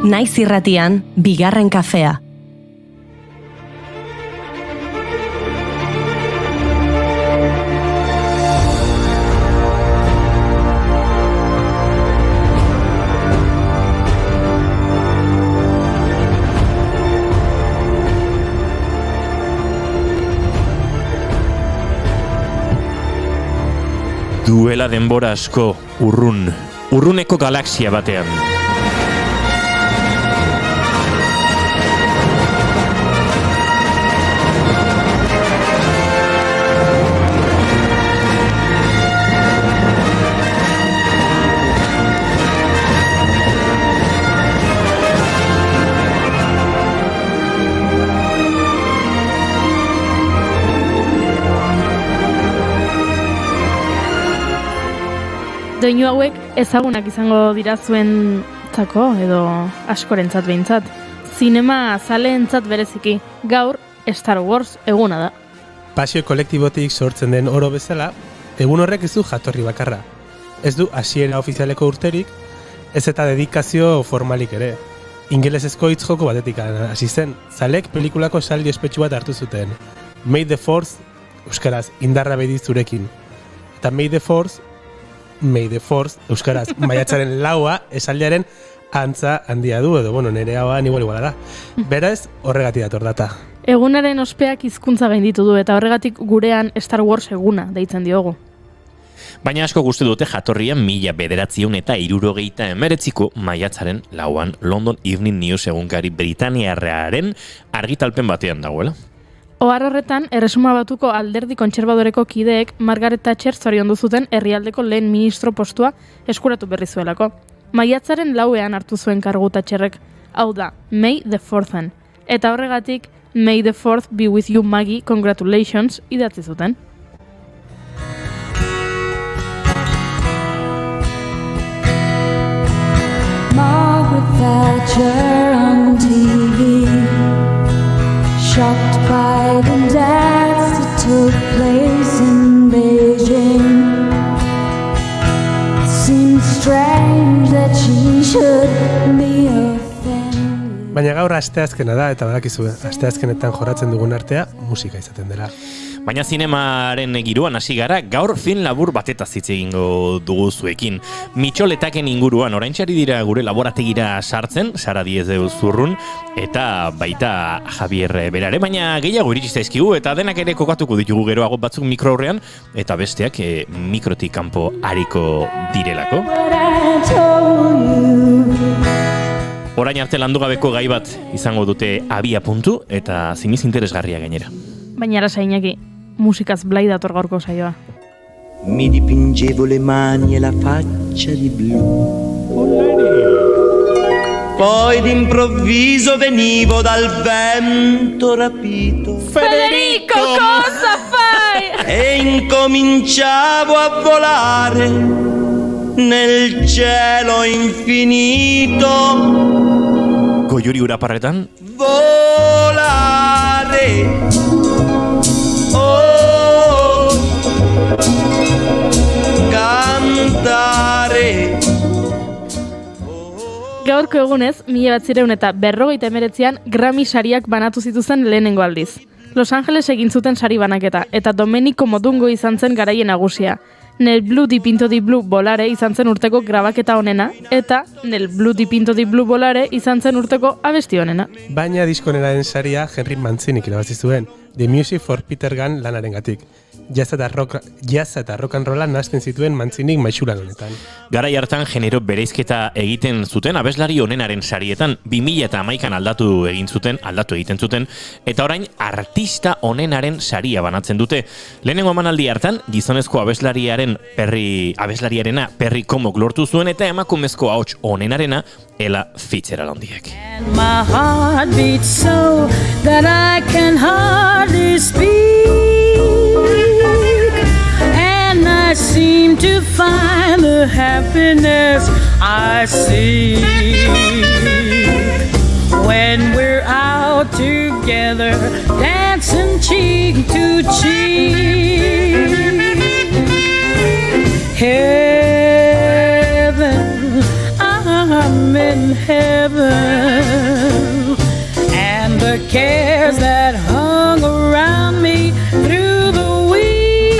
Naiz irratian, bigarren kafea. Duela denbora asko, urruneko galaxia batean. Doinu hauek ezagunak izango dira zuentzako edo askorentzat behintzat. Zinema zaleentzat bereziki, gaur Star Wars eguna da. Pasio kolektibotik sortzen den oro bezala, egun horrek ez du jatorri bakarra. Ez du hasiera ofizialeko urterik, ez eta dedikazio formalik ere. Ingelesezko hitz joko batetik hasi zen, zalek pelikulako esaldi ospetsu bat hartu zuten. May the Force, euskaraz, indarra bedi zurekin. Eta May the Force, euskaraz, maiatzaren laua, esaldiaren antza handia du, edo, nire hauan igual da. Beraz, horregatik dator data. Egunaren ospeak hizkuntza gainditu du, eta horregatik gurean Star Wars eguna deitzen diogu. Baina asko guzti dute jatorrian 1969ko maiatzaren lauan London Evening News egunkari Britaniarraren argitalpen batean dagoela. Ohar horretan, Erresuma Batuko alderdi kontserbadoreko kideek Margaret Thatcher zoriondu zuten herrialdeko lehen ministro postua eskuratu berri zuelako. Maiatzaren lauean hartu zuen kargu Thatcherrek, hau da, May the 4th. Eta horregatik, May the 4th be with you Maggie, congratulations, idatzi zuten. Margaret Thatcher on TV, shocked by the deaths that took place in Beijing. It seemed strange that she should be offended. Baina gaur asteazkena da, eta badakizu, asteazkenetan jorratzen dugun artea musika izaten dela. Baina zinemaren giroan hasi gara, gaur film labur batetaz hitz egingo dugu zuekin. Mitxoletaken inguruan, oraintxari dira gure laborategira sartzen, Sara Diez de Zurrun, eta baita Javier Berare, baina gehiago iritsi zaizkigu, eta denak ere kokatuko ditugu geroago batzuk mikro aurrean, eta besteak mikrotik kanpo ariko direlako. Orain arte landugabeko gai bat izango dute abia puntu, eta ziniz interesgarria gainera. Baina arasainak musikaz blai dator gaurko saioa. Mi dipingevo le mani e la faccia di blu. Poi d'improvviso venivo dal vento rapito. Federico, cosa fai? E incominciavo a volare nel cielo infinito. Goiuri uraparretan? Volare. Cantare. Gaurko egunez, 1959an Grammy sariak banatu zituzen lehenengo aldiz. Los Angeles egin zuten sari banaketa, eta Domenico Modungo izan zen garaien nagusia. Nel Blue di Pinto di Blue Volare izan zen urteko grabaketa honena, eta Nel Blue di Pinto di Blue Volare izan zen urteko abesti honena. Baina diskonenaren saria Henry Mancinik irabazi zuen, The Music for Peter Gunn lanarengatik. Jazz eta rock and rolla nahasten zituen Mancinik maixuran honetan. Garai hartan genero bereizketa egiten zuten abeslari honenaren sarietan 2011an aldatu egiten zuten, eta orain artista honenaren saria banatzen dute. Lehenengo emanaldi hartan gizonezko abeslariarena Perry Comok lortu zuen, eta emakumezko ahots honenarena Ella Fitzgerald handiek. My heart beats so that I can hardly speak, and I seem to find the happiness I seek when we're out together dancing cheek to cheek. Heaven, I'm in. in heaven. And the cares that hung around me through the week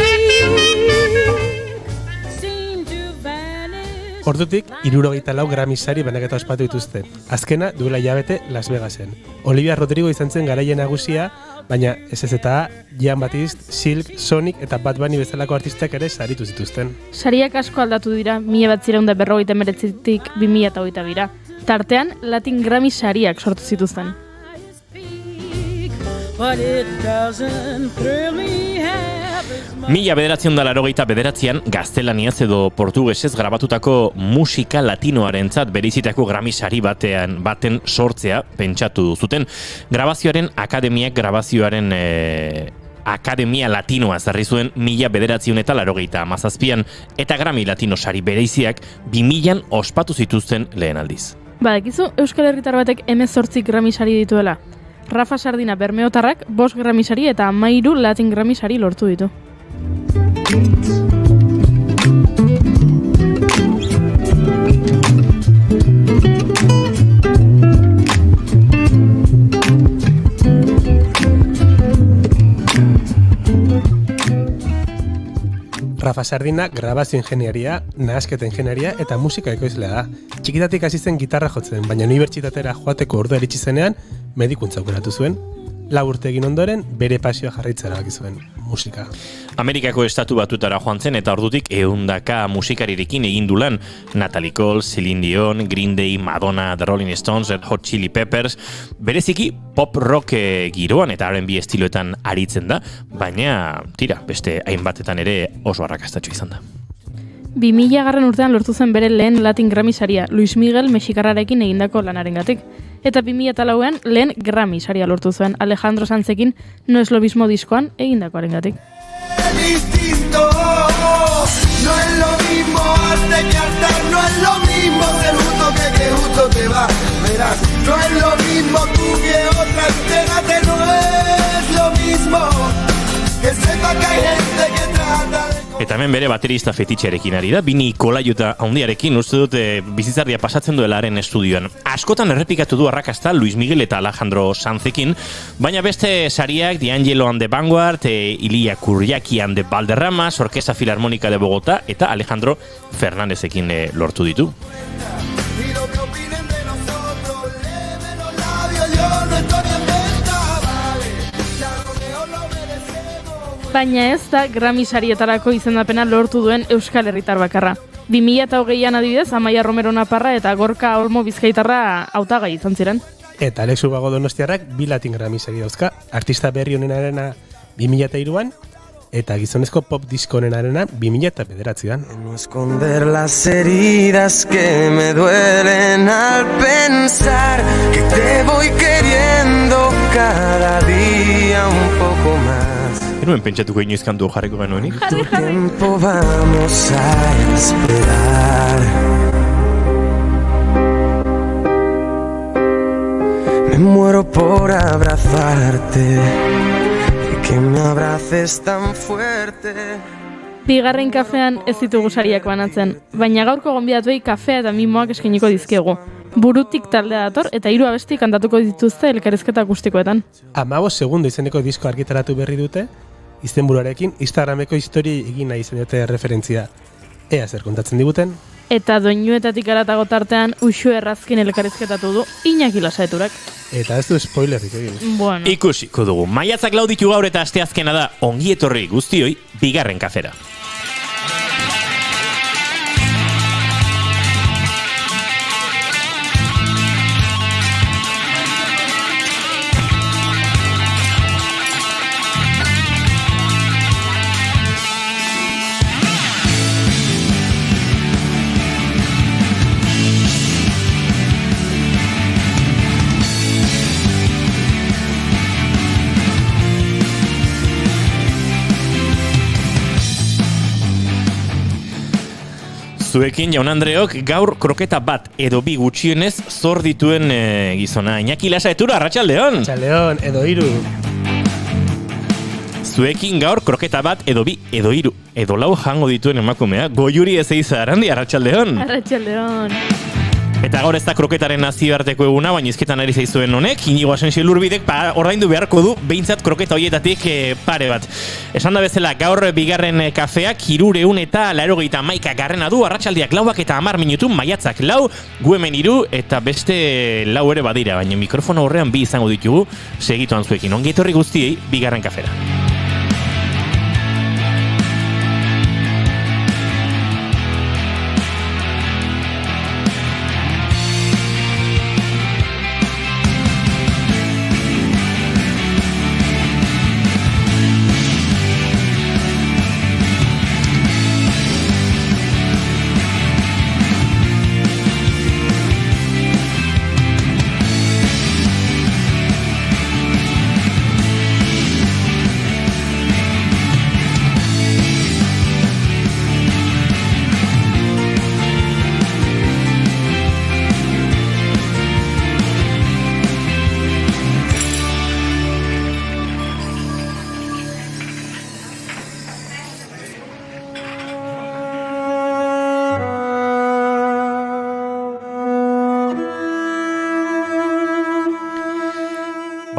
seemed to vanish. Ordutik, 64 Grammy sari banaketa ospatu dituzte. Azkena duela hilabete Las Vegasen. Olivia Rodrigo izan zen garaien nagusia, baina SZA, Jean Baptiste, Silk, Sonic eta Bad Bunny bezalako artistak ere saritu zituzten. Sariak asko aldatu dira 1959tik 2022ra. Tartean, Latin Grammy sariak sortu zituzten. But it doesn't thrill me half as much. 1989an gaztelaniaz edo portugesez grabatutako musika latinoarentzat bereizitako Grammy sari baten sortzea pentsatu zuten. Grabazioaren akademiak grabazioaren Akademia Latinoa zarri zuen 1987an eta Grammy Latino sari bereiziak 2000an ospatu zituzten lehen aldiz. Badakizu, Euskal Herritar batek 18 Grammy sari dituela. Rafa Sardina Bermeotarrak 5 Grammy sari eta 13 Latin Grammy sari lortu ditu. Rafa Sardina grabazio ingenieria, nahasketa ingenieria eta musika ekoizlea da. Txikitatik hasi zen gitarra jotzen, baina unibertsitatera joateko ordua iritsi zenean medikuntza aukeratu zuen. 4 urte egin ondoren bere pasioa jarraitzera erabaki zuen, musika. Amerikako estatu batutara joan zen eta ordutik 100 musikarirekin egin du lan. Natalie Cole, Celine Dion, Green Day, Madonna, The Rolling Stones, Red Hot Chili Peppers. Bereziki pop rock giroan eta R&B estiloetan aritzen da, baina tira, beste hainbatetan ere oso arrakastatxo izan da. 2000 urtean lortu zen bere lehen Latin Grammy saria, Luis Miguel mexikarrarekin egindako lanarengatik. Eta 2004an lehen Grammy saria lortu zuen Alejandro Sanzekin No es lo mismo diskoan egindakoarengatik. Distinto, no es lo mismo arte que altar, no es lo mismo ser justo que justo te va, verás, no es lo mismo tú que otra, entérate, no es lo mismo, que sepa que hay gente que trata de... Eta hemen bere baterista fetitxearekin ari da, Bini Kolaiuta handiarekin, uste dut bizitzardia pasatzen duelaren estudioan. Askotan errepikatu du arrakasta Luis Miguel eta Alejandro Sanzekin, baina beste sariak D'Angelo and the Vanguard, Ilia Kurriaki and the Valderramas, Orquesta Filarmónica de Bogotá eta Alejandro Fernándezekin lortu ditu. Y lo que opinen de nosotros, leven los labios, yo no estoy en venta, vale, ya lo mejor lo merecemos. Baina ez da Grammy sarietarako izendapena lortu duen Euskal Herritar bakarra. 2008an adibidez, Amaia Romero Naparra eta Gorka Olmo Bizkaitarra hautagai izan ziren. Eta Alex Ubago Donostiarrak 2 Latin Grammy sari dauzka, artista berri honenarena 2003an eta gizonezko pop disko honenarena 2009an. No esconder las heridas que me duelen al pensar que te voy queriendo cada día un poco más. Enuen pentsatuko inoiz kantu jarriko genuenik. Tu tiempo vamos a esperar. Me muero por abrazarte y que me abraces tan fuerte. Bigarren kafean ez ditugu sariak banatzen, baina gaurko gonbidatuei kafea eta mimoak eskainiko dizkiegu. Burutik taldea dator eta 3 abesti kantatuko dituzte elkarrizketa akustikoetan. 15 segundo izeneko disko argitaratu berri dute, izenburuarekin Instagrameko histori egin nahi izan dute referentzia. Ea zer kontatzen diguten. Eta doinuetatik aratago tartean Uxue Errazkin elkarrizketatu du Iñaki Lasaeturak. Eta ez du spoilerrik egin. Bueno. Ikusiko dugu. Maiatzak 4 ditu gaur eta asteazkena da ongi etorri guztioi bigarren kafera. Zuekin, Jaun Andreok, gaur kroketa bat edo 2 gutxienez zor dituen gizona. Iñaki Lasaetura, arratsaldeon! Arratsaldeon, edo 3. Zuekin gaur kroketa bat edo 2 edo 3 edo 4 jango dituen emakumea. Goiuri ez eiza, Arandi, arratsaldeon! Arratsaldeon! Eta gaur ez da kroketaren nazioarteko eguna, baina izketan ari zaizuen honek, Inigo Asensio Lurbidek ordaindu beharko du behintzat kroketa hoietatik pare bat. Esan da bezala, gaur bigarren kafeak 381 garrena du, arratsaldiak 4 eta 10 minutu, maiatzak 4, gu hemen 3 eta beste 4 ere badira, baina mikrofono horrean 2 izango ditugu, segituan zuekin. Ongi etorri guztiei, bigarren kafera.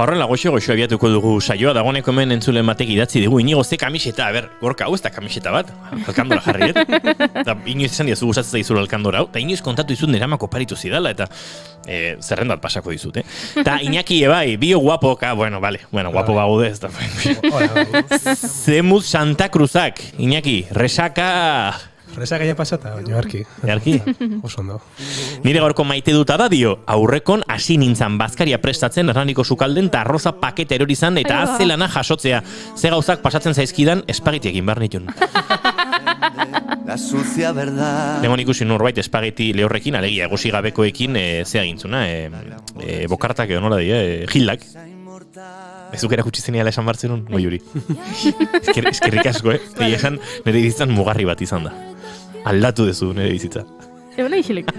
Horrela goxo abiatuko dugu saioa, dagoeneko hemen entzulen batek idatzi dugu, Inigo ze kamiseta, gorka hau ez da kamiseta bat, alkandora jarri, eta inoiz esan diazu gustatzen zaizula alkandora hau, eta inoiz kontatu dizut neramako oparitu zidala, eta zerrendat pasako dizut, Eta Iñaki bai, bio guapoka, guapo bagude, ez da. Zemuz Santa Cruzak, Iñaki, resaka... Resaka ja pasata, baina arki. Oso ondo. Nire gaurko maite duta da dio, aurrekon hasi nintzan bazkaria prestatzen erraniko sukalden eta arroza pakete erorizan eta azelana jasotzea. Ze gauzak pasatzen zaizkidan espagitiekin behar nitun. La sucia verdad. Dengon ikusi norbait espageti lehorrekin, alegia egosi gabekoekin zea gintzuna, bokartak edo nola dira, gildak. Ezuk erakutsi zeniala esan bartzenun, goiuri. Eskerrik asko, Egia esan nire bizitzan mugarri bat izan da. Aldatu dezu nire bizitza. Egon aixilek.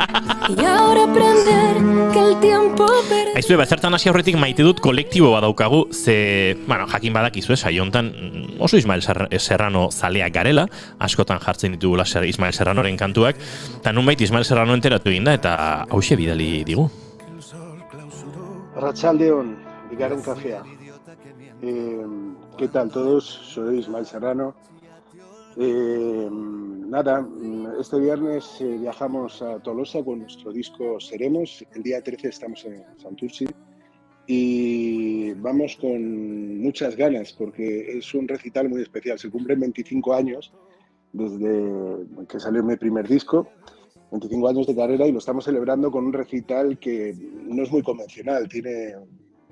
Aizue, zertan hasi aurretik maite dut kolektibo badaukagu, ze, jakin badakizue, saiontan oso Ismael Serrano zaleak garela, askotan jartzen ditugula Ismael Serranoren kantuak, eta nunbait Ismael Serrano enteratu egin da, eta hauxe bidali digu. Arratsaldeon, bigarren kafea. ¿Qué tal todos? Soy Ismael Serrano. Este viernes viajamos a Tolosa con nuestro disco Seremos. El día 13 estamos en Santurtzi y vamos con muchas ganas porque es un recital muy especial. Se cumplen 25 años desde que salió mi primer disco, 25 años de carrera, y lo estamos celebrando con un recital que no es muy convencional. Tiene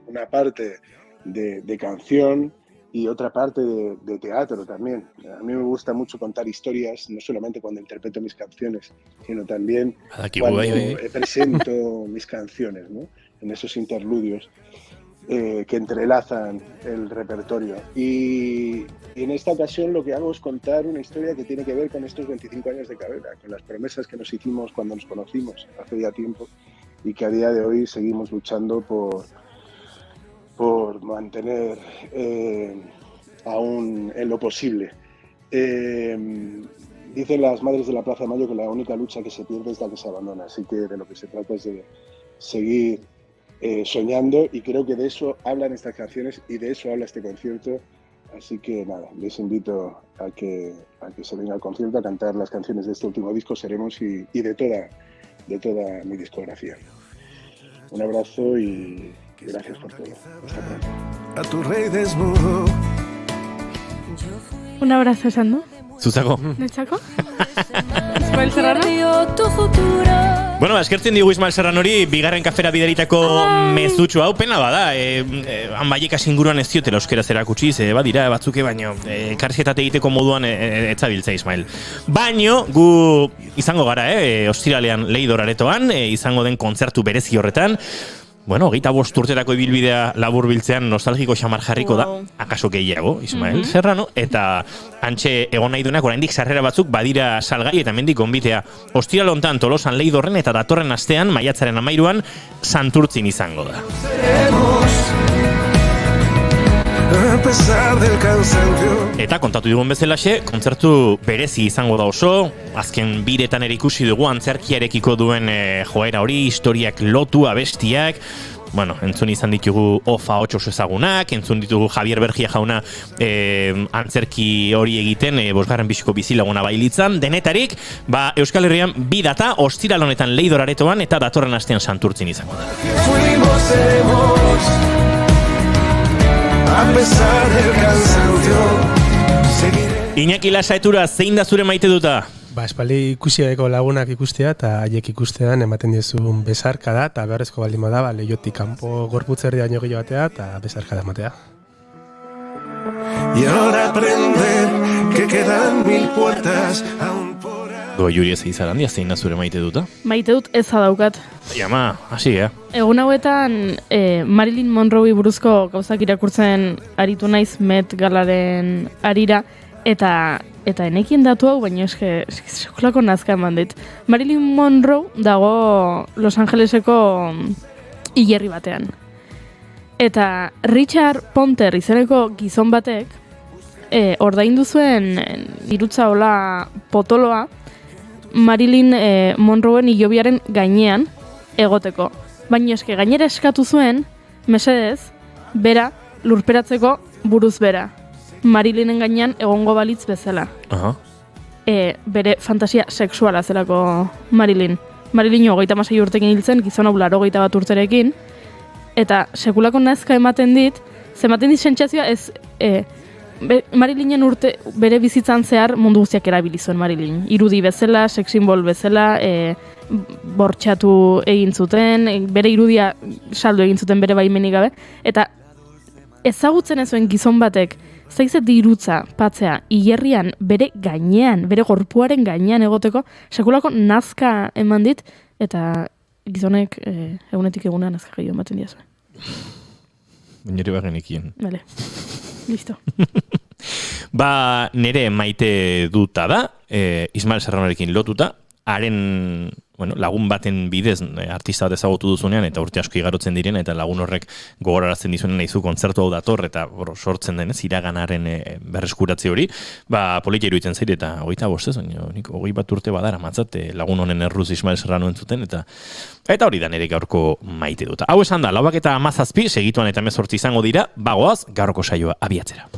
una parte de canción y otra parte de teatro también. A mí me gusta mucho contar historias, no solamente cuando interpreto mis canciones, sino también cuando presento mis canciones, ¿no? En esos interludios que entrelazan el repertorio. Y en esta ocasión lo que hago es contar una historia que tiene que ver con estos 25 años de carrera, con las promesas que nos hicimos cuando nos conocimos hace ya tiempo y que a día de hoy seguimos luchando por mantener aún en lo posible. Dicen las madres de la Plaza de Mayo que la única lucha que se pierde es la que se abandona, así que de lo que se trata es de seguir soñando, y creo que de eso hablan estas canciones y de eso habla este concierto. Así que nada, les invito a que se vengan al concierto a cantar las canciones de este último disco, Seremos, y de toda mi discografía. Un abrazo y gracias por todo. Hasta pronto. A tu rey desnudo. Un abrazo, Sando. Zuzako. Netzako? Ismael Serrano? Bueno, eskertzen digu Ismael Serranori bigarren kafera bideritako mezutxo hau, pena bada. Hanbaiek inguruan ez diotela euskeraz erakutsi, badira batzuke, baino karrietate egiteko moduan etzabiltza Ismael. Baino, gu izango gara, ostiralean Leidor aretoan, izango den kontzertu berezi horretan. Bueno, 25 urterako ibilbidea labur biltzean nostalgiko xamar jarriko da, akaso gehiago, Ismael Serrano, eta antxe egon nahi duenak oraindik sarrera batzuk badira salgai, eta mendik gonbitea ostiral hontan Tolosan Leidorren eta datorren astean, maiatzaren 13an, Santurtzin izango da. a pesar del cansancio. Eta kontatu digun bezalaxe, kontzertu berezi izango da oso, azken biretan ere ikusi dugu antzerkiarekiko duen joera hori, historiak lotu, abestiak, bueno, entzun izan ditugu Ofa oso ezagunak, entzun ditugu Javier Bergia jauna antzerki hori egiten, bosgarren biziko bizilaguna bailitzan, denetarik, Euskal Herrian bi data, ostiral honetan Leidor aretoan eta datorren astean Santurtzin izango da. Fuimos, seremos, a pesar del cansancio, seguiré. Iñaki Lasaetura, zein da zure maite duta? Espaldi ikusieko lagunak ikustea eta haiek ikustean ematen dizun besarka da eta beharrezko baldin bada, leiotik kanpo gorputzerdi daño gehiago batea eta besarka da ematea. Y ahora aprender que quedan 1000 puertas aún por ahí. Juri ez izarandia, zein da zure maite duta? Maite dut eza daukat. Jama, hasi, Egun hauetan Marilyn Monroe buruzko gauzak irakurtzen aritu naiz Met Galaren arira, eta enekien datu hau, baina sekulako nazka eman dit. Marilyn Monroe dago Los Angeleseko hilerri batean. Eta Richard Ponter izeneko gizon batek ordaindu zuen dirutza hola potoloa Marilyn Monroeen hilobiaren gainean egoteko. Baina gainera eskatu zuen, mesedez, bera lurperatzeko buruz bera. Marilynen gainean egongo balitz bezala. Bere fantasia sexuala zelako Marilyn. Marilyn 36 urtekin hiltzen, gizon hau 81 urterekin, eta sekulako nazka ematen dit sentsazioa ez Marilynen bere bizitzan zehar mundu guztiak erabili zuen Marilyn. Irudi bezala, sex symbol bezala, bortxatu egin zuten, bere irudia saldu egin zuten bere baimenik gabe, eta ezagutzen ez zuen gizon batek zaizet dirutza patzea hilerrian bere gainean, bere gorpuaren gainean egoteko, sekulako nazka eman dit, eta gizonek egunetik eguna nazka gehiago ematen dira zuen. Nire bagenekien. Vale, listo. Nire maite duta da, Ismael Serranorekin lotuta, haren lagun baten bidez artista bat ezagutu duzunean eta urte asko igarotzen diren eta lagun horrek gogorarazten dizunen nahizu kontzertu hau dator eta sortzen denez iraganaren berreskuratze hori, politia iruditzen zaire eta 25 ez, nik 21 urte badara matzat lagun honen erruz Ismael Serrano entzuten eta hori da nire gaurko maite duta. Hau esan da, 4:17 segituan eta 18 izango dira, bagoaz gaurko saioa abiatzera.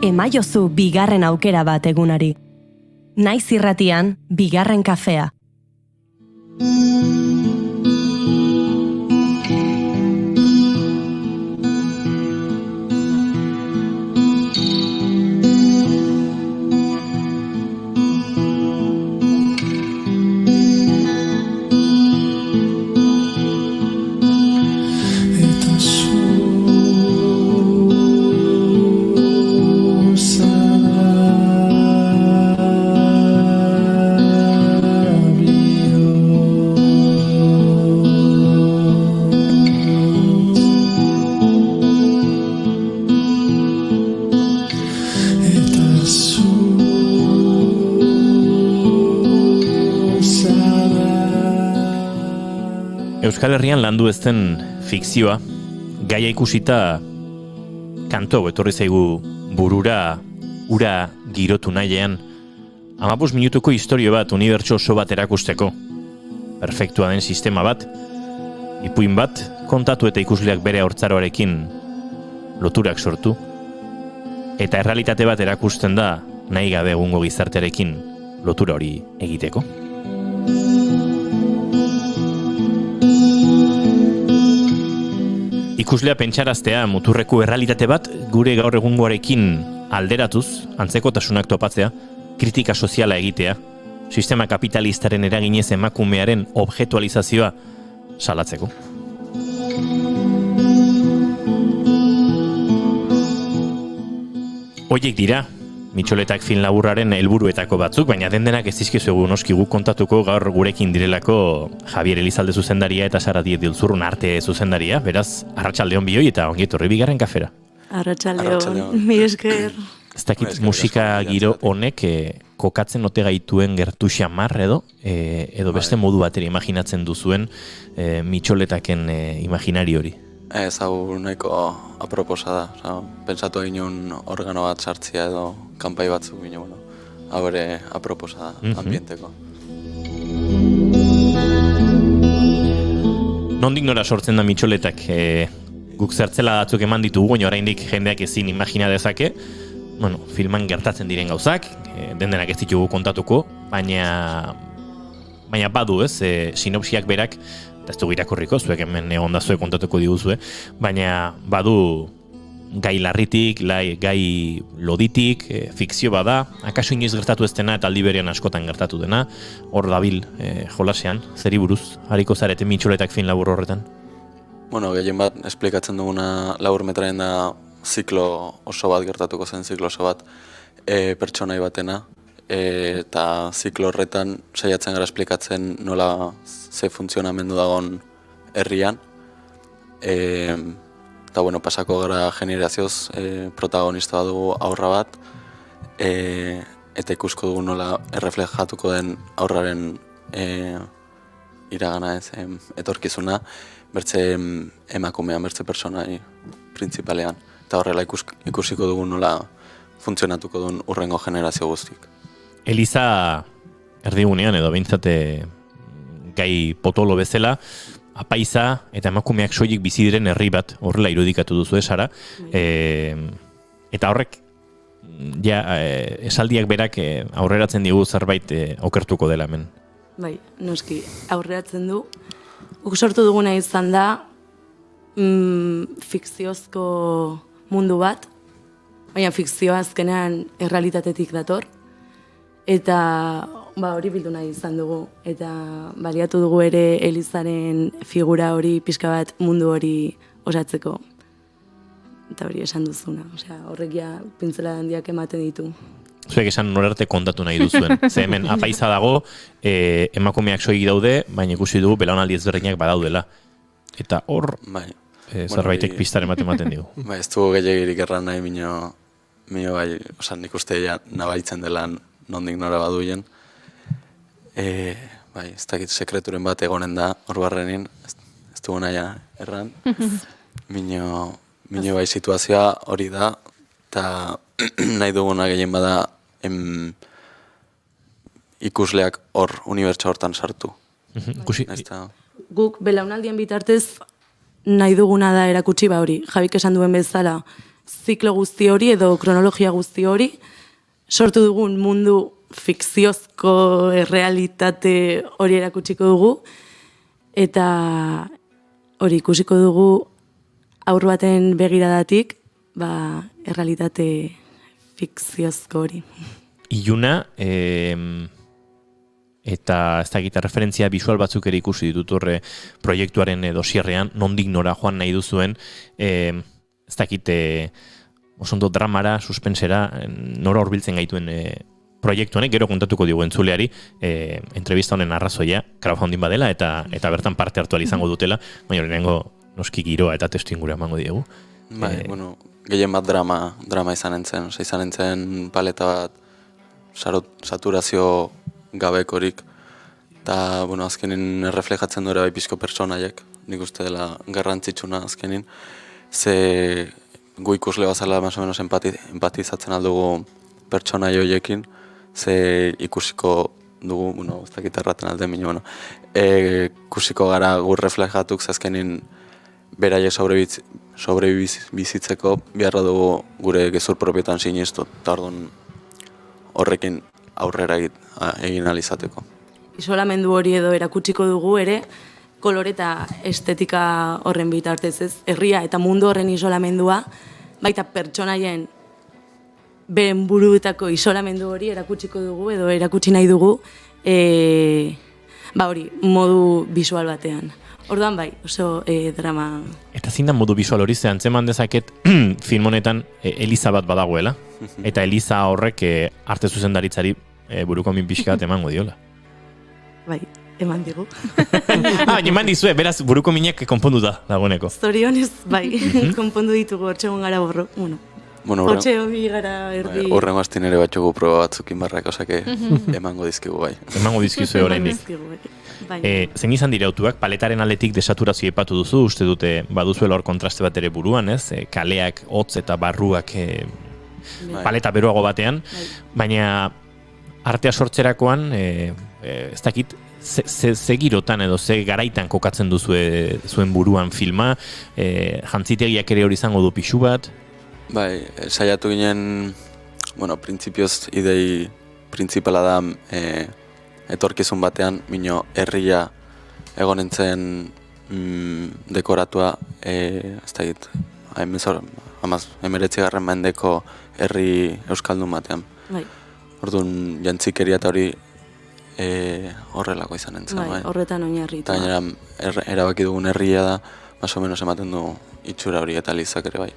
Emaiozu bigarren aukera bat egunari. Naiz irratian, bigarren kafea. Euskal Herrian landu ezten fikzioa, gaia ikusita kanto etorri zaigu burura ura girotu nahian, 15 minutuko historio bat, unibertso oso bat erakusteko. Perfektua den sistema bat, ipuin bat, kontatu eta ikusleak bere haurtzaroarekin loturak sortu, eta errealitate bat erakusten da nahi gabe egungo gizartearekin lotura hori egiteko. Ikuslea pentsaraztea muturreko errealitate bat gure gaur egungoarekin alderatuz, antzekotasunak topatzea, kritika soziala egitea, sistema kapitalistaren eraginez emakumearen objektualizazioa salatzeko. Hoiek dira, Mitxoletak film laburraren helburuetako batzuk, baina dendenak ez dizkizuegu noski guk kontatuko gaur gurekin direlako Javier Elizalde zuzendaria eta Sara Diez Dilzurrun arte zuzendaria, beraz, arratsaldeon bioi eta ongi etorri bigarren kafera. Arratsaldeon, mi esker. Ez dakit musika giro honek kokatzen ote gaituen gertu xamar edo beste modu bateri imaginatzen duzuen mitxoletaken imaginari hori? Ez, hau nahiko aproposa da. Osa, pentsatu egin organo bat sartzia edo kanpai batzuk ginen, bueno, hau ere aproposa da, ambienteko. Nondik nora sortzen da mitxoletak? Guk zertzela batzuk eman ditugu, baina oraindik jendeak ezin imagina dezake. Bueno, filman gertatzen diren gauzak, dendenak ez ditugu kontatuko, baina badu, ez, sinopsiak berak, eta ez dugu irakurriko, zuek hemen egon da zuek kontatuko diguzue, baina badu gai larritik, gai loditik, fikzio bada, akaso inoiz gertatu ez dena eta aldi berean askotan gertatu dena, hor dabil jolasean, zeri buruz, hariko zarete mitxoletak film labur horretan? Bueno, gehien bat esplikatzen duguna labur metraien da ziklo oso bat gertatuko zen, ziklo oso bat pertsonai batena, eta ziklo horretan saiatzen gara esplikatzen nola ze funtzionamendu dagon herrian, eta bueno, pasako gara generazioz, protagonista dugu aurra bat, eta ikusko dugu nola erreflejatuko den aurraren iragana ez, etorkizuna, bertze emakumean, bertze personai printzipalean, eta horrela ikusiko dugu nola funtzionatuko duen urrengo generazio guztik. Eliza erdigunean edo behintzate gai potolo bezala, apaiza eta emakumeak soilik bizi diren herri bat horrela irudikatu duzu Sara, eta horrek esaldiak berak aurreratzen digu zerbait okertuko dela hemen. Bai, noski, aurreratzen du. Guk sortu duguna izan da fikziozko mundu bat, baina fikzioa azkenean errealitatetik dator, eta hori bildu nahi izan dugu, eta baliatu dugu ere Elizaren figura hori pixka bat mundu hori osatzeko. Eta hori esan duzuna, horrek ja pintzela handiak ematen ditu. Zuek esan norarte kontatu nahi duzuen. Ze hemen apaiza dago, emakumeak soilik daude, baina ikusi dugu belaunaldi ezberdinak badaudela. Eta hor, zerbaitek pistaren bat ematen digu. Bai, ez dugu gehiagirik erran nahi minio bai, nik uste nabaitzen dela nondik nora baduien. Bai, ez dakit sekreturen bat egonen da hor barrenin, ez dugu nahi erran. Minio bai situazioa hori da, eta nahi duguna gehien bada ikusleak hor, unibertsa hortan sartu. Guk belaunaldien bitartez nahi duguna da erakutsi hori, Jabik esan duen bezala, ziklo guzti hori edo kronologia guzti hori, sortu dugun mundu fikziozko errealitate hori erakutsiko dugu, eta hori ikusiko dugu aur baten begiradatik, errealitate fikziozko hori. Iluna, eta ez dakit referentzia visual batzuk ere ikusi ditut horre proiektuaren dosierrean, nondik nora joan nahi duzuen, ez dakit osondo dramara, suspensera, nora horbiltzen gaituen proiektu honek, gero kontatuko digu entzuleari, entrevista honen arrazoia, crowdfunding badela, eta bertan parte hartu izango dutela, baina lehenengo noski giroa eta testu ingura emango diegu. Bai, bueno, gehien bat drama izan entzen paleta bat saturazio gabekorik, eta, bueno, azkenin erreflejatzen dure bai pizko pertsonaiek, nik uste dela garrantzitsuna azkenin, ze gu ikusle bazala más o menos empatizatzen aldugu pertsonai horiekin, ze ikusiko dugu, bueno, ez dakit erraten alde minu, bueno, ikusiko gara gu reflejatuk, ze azkenin beraiek sobrebizitzeko beharra dugu gure gezur propietan sinistu, eta orduan horrekin aurrera egin alizateko. Isolamendu hori edo erakutsiko dugu ere, kolore eta estetika horren bitartez ez, herria eta mundu horren isolamendua, baita pertsonaien beren buruetako isolamendu hori erakutsiko dugu edo erakutsi nahi dugu, hori, modu visual batean. Orduan bai, oso drama. Eta zein da modu visual hori, ze antzeman dezaket film honetan Eliza bat badagoela, eta Eliza horrek arte zuzendaritzari buruko min pixka bat emango diola. Bai, eman digu. Eman dizue, beraz buruko minak konpondu da dagoeneko. Zorionez, bai, konpondu ditugu hortxegon gara borro. Bueno, Bueno, Hortxe hobi gara erdi. Horrengo astin ere batxugu proba batzuk inbarrak, osake emango dizkigu bai. Emango dizkizu oraindik. Zein izan dira autuak, paletaren aldetik desaturazio epatu duzu, uste dute baduzuela hor kontraste bat ere buruan, ez? Kaleak, hotz eta barruak paleta beroago batean, baina artea sortzerakoan, ez dakit, ze girotan edo ze garaitan kokatzen duzue zuen buruan filma, jantzitegiak ere hori izango du pixu bat? Bai, saiatu ginen, bueno, printzipioz idei printzipala da etorkizun batean, mino herria egonentzen dekoratua, ez dakit, 19. mendeko herri euskaldun batean. Bai. Orduan jantzikeria eta hori horrelako izan entzen. Bai, horretan oinarritu. Eta gainera erabaki dugun herria da, más o menos ematen du itxura hori eta lizak ere bai.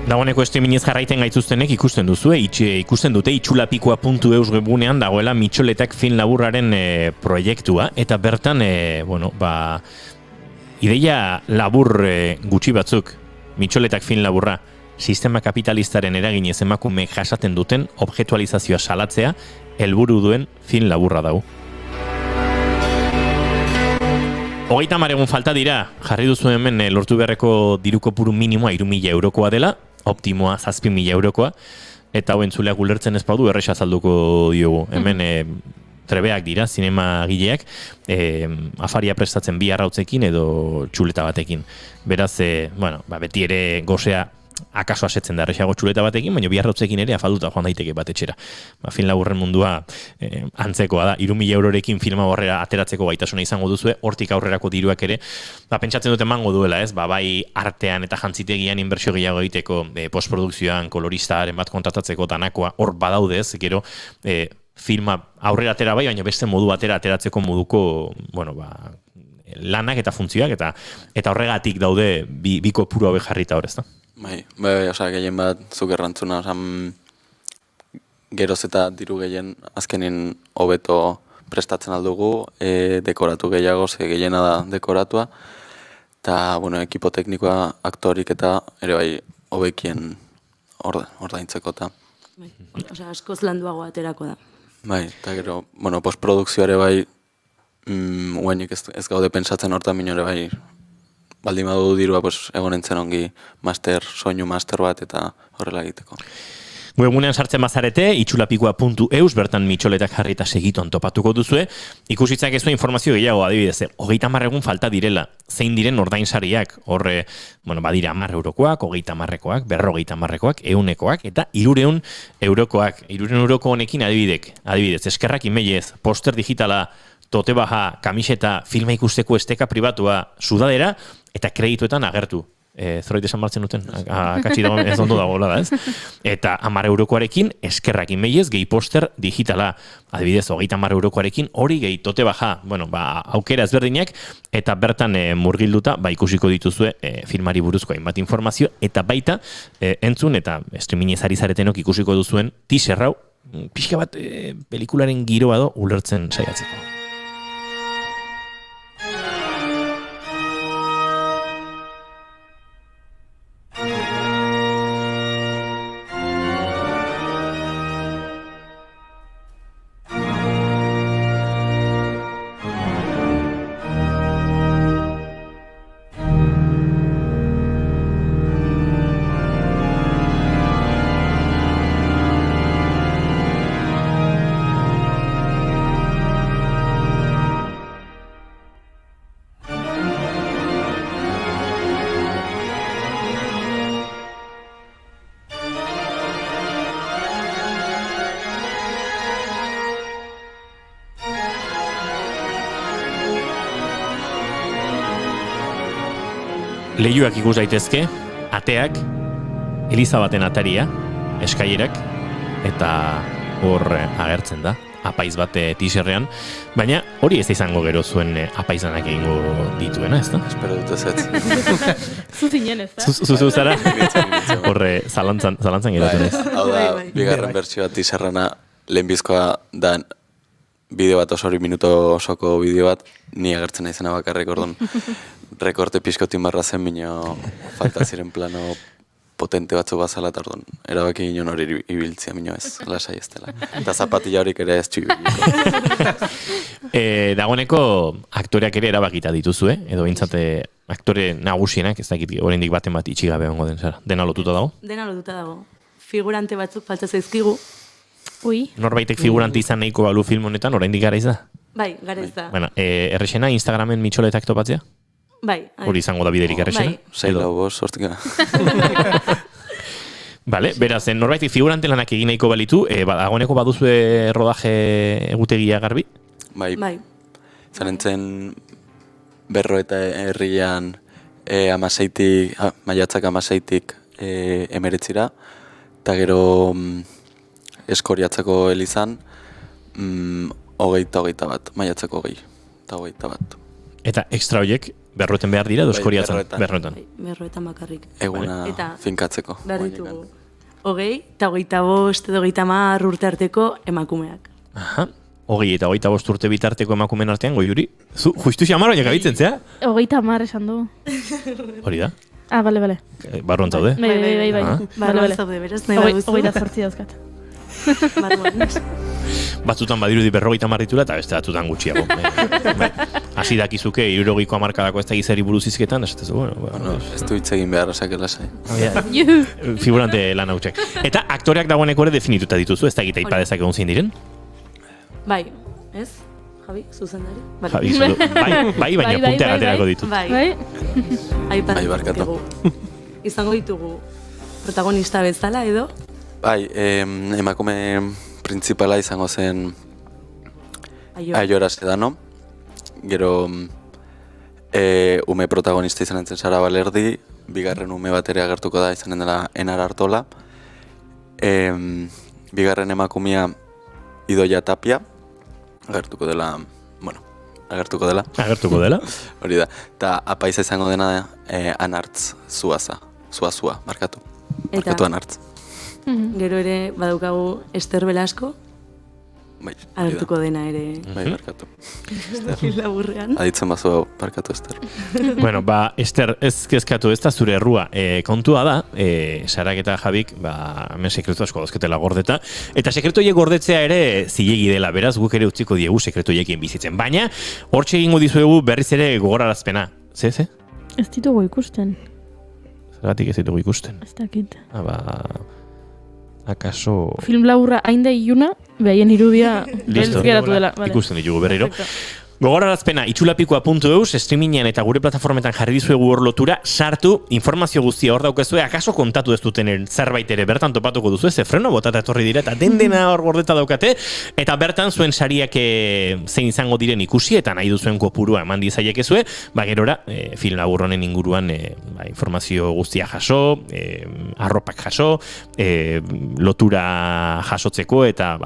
Dagoeneko streamingez jarraiten gaitzuztenek ikusten duzue, ikusten dute itxulapikoa.eus webunean dagoela Mitxoletak film laburraren proiektua, eta bertan, ideia labur gutxi batzuk, Mitxoletak film laburra, sistema kapitalistaren eraginez emakume jasaten duten objektualizazioa salatzea, helburu duen film laburra dago. 30 egun falta dira, jarri duzu hemen lortu beharreko diru kopuru minimoa 3.000 eurokoa dela, optimoa 7.000 eurokoa, eta hau entzuleak ulertzen ez badu erresa azalduko diogu. Hemen trebeak dira, zinema gileak, afaria prestatzen bi arrautzekin edo txuleta batekin. Beraz, beti ere gozea akaso asetzen da erresago txuleta batekin, baina bi arrautzekin ere afalduta joan daiteke bat etxera. Film laburren mundua antzekoa da, 3.000 eurorekin filma horrela ateratzeko gaitasuna izango duzue, hortik aurrerako diruak ere, pentsatzen dute emango duela, ez? Bai artean eta jantzitegian inbertsio gehiago egiteko, postprodukzioan, koloristaren bat kontratatzeko danakoa, hor badaude ez, gero, filma aurrera atera bai, baina beste modu batera ateratzeko moduko, lanak eta funtzioak, eta horregatik daude biko puro hauek jarrita hor, ez da? Bai, gehien bat zuk errantzuna, geroz eta diru gehien azkenin hobeto prestatzen aldugu, dekoratu gehiago, ze gehiena da dekoratua, eta, ekipo teknikoa, aktorik eta ere bai hobekien ordaintzeko eta. Bai, askoz landuago aterako da. Bai, eta gero, postprodukzioa ere bai, uainik ez gaude pentsatzen hortan minore bai, baldin badu dirua egonentzen ongi soinu master bat eta horrela egiteko. Webunean sartzen bazarete, itxulapikoa.eus, bertan Mitxoletak jarrita segiton topatuko duzue. Ikusitzak ez du informazio gehiago adibidez, 30 egun falta direla, zein diren ordainsariak, horre, badira 10 eurokoak, 30-koak, 50-koak, 100-koak, eta 300 eurokoak. 300 euroko honekin adibidez, eskerrak imeiez, poster digitala, tote baja, kamiseta, filma ikusteko esteka pribatua, sudadera, eta kredituetan agertu. Zeroit esan martzen duten, akatsi dago ez ondo dago, da ez? Eta 10 eurokoarekin, eskerrak imeiez, gehi poster digitala. Adibidez, 30 eurokoarekin, hori gehi tote baja, aukera ezberdinak, eta bertan murgilduta, ikusiko dituzue filmari buruzko hainbat informazio, eta baita, entzun, eta streamingez ari zaretenok ikusiko duzuen, teaser hau, pixka bat pelikularen giroa do ulertzen saiatzeko. Leihoak ikus daitezke, ateak, eliza baten ataria, eskailerak, eta hor agertzen da, apaiz bat teaserrean, baina hori ez izango gero zuen apaizanak egingo dituena, ez da? Espero dut ez. Zu zinen, ez da? Zu zara? Horre, zalantzan geratu nez. Hau da, bigarren bertsioa teaserrena lehenbizkoa da bideo bat oso hori minuto osoko bideo bat, ni agertzen naizena bakarrik, orduan rekorte pixkotin barra zen, minio falta ziren plano potente batzuk bazala, eta orduan erabaki ginen hori ibiltzia minio ez, lasai ez dela. Eta zapatilla horik ere ez txubiliko. Dagoeneko aktoreak ere erabakita dituzu, edo bintzate aktore nagusienak, ez dakit oraindik baten bat itxigabe ongo den zara. Dena lotuta dago? Dena lotuta dago. Figurante batzuk falta zaizkigu. Ui. Norbaitek figurante izan nahiko balu film honetan, oraindik garaiz da? Bai, garaiz da. Bueno, errexena Instagramen mitxoletak topatzea? Bai. Hori izango da biderik errexena? Bai. 6 lau bost, hortika. Vale, beraz, norbaitek figurante lanak egin nahiko balitu, dagoeneko baduzue rodaje egutegia garbi? Bai. Zarentzen Berro eta herrian maiatzak 16tik 19 eta gero Eskoriatzako elizan 21, maiatzako 20 eta 21. Eta ekstra horiek berroeten behar dira, Eskoriatzen? Berroetan. Berroetan bakarrik. Eguna finkatzeko. Behar ditugu. 20 eta 25 edo 30 urte arteko emakumeak. Aha. 20 eta 25 urte bitarteko emakumeen artean, Goiuri? Justu xamar baina gabitzen, zea? 30 esan du. Hori da? Ah, bale. Barruan zaude? Bai. Barruan zaude, beraz, nahi baduzu. 28 dauzkat. Barruan. Batzutan badirudi 50 ditula eta beste batzutan gutxiago. Hasi dakizuke, 60ko hamarkadako ez da gizari buruz izketan, esatezu, bueno, ez du hitz egin behar, osak elasai. Figurante lan hautsek. Eta aktoreak dagoeneko ere definituta dituzu, ez da egita ipadezak egun zein diren? Bai, ez? Javi, zuzendari? Javi, baina punteak aterako ditut. Bai, barkatu. Izango ditugu protagonista bezala edo? Bai, emakume principala izango zen Aiora Sedano. Gero ume protagonista izanen zen Sara Balerdi, bigarren ume bat ere agertuko da izanen dela Enar Artola. Bigarren emakumea Idoia Tapia, agertuko dela. Hori da. Eta apaiza izango dena Anartz Zuazua, markatu Anartz. Gero ere badaukagu Ester Belasko, agertuko dena ere. Bai, markatu. Laburrean. Aditzen bazu markatu Ester. Bueno, Ester, ez kezkatu ez da zure errua. Kontua da, Sarak eta Javik, hemen sekretu asko dauzketela gordeta, eta sekretu horiek gordetzea ere zilegi dela, beraz guk ere utziko diegu sekretu horiekin bizitzen. Baina, hortxe egingo dizuegu berriz ere gogorarazpena. Ze? Ez ditugu ikusten. Zergatik ez ditugu ikusten? Ez dakit. Akaso... Film laburra hain da iluna, behaien irudia beltz geratu dela. Ikusten ditugu berriro. Gogorarazpena, itxulapikoa.eus, streamingean eta gure plataformetan jarri dizuegu hor lotura, sartu, informazio guztia hor daukezue, akaso kontatu ez duten zerbait ere bertan topatuko duzu, ze freno botata etorri dira, eta dena hor gordeta daukate, eta bertan zuen sariak zein izango diren ikusi, eta nahi duzuen kopurua eman dizaiekezue, gerora, film laburronen inguruan informazio guztia jaso, arropak jaso, lotura jasotzeko, eta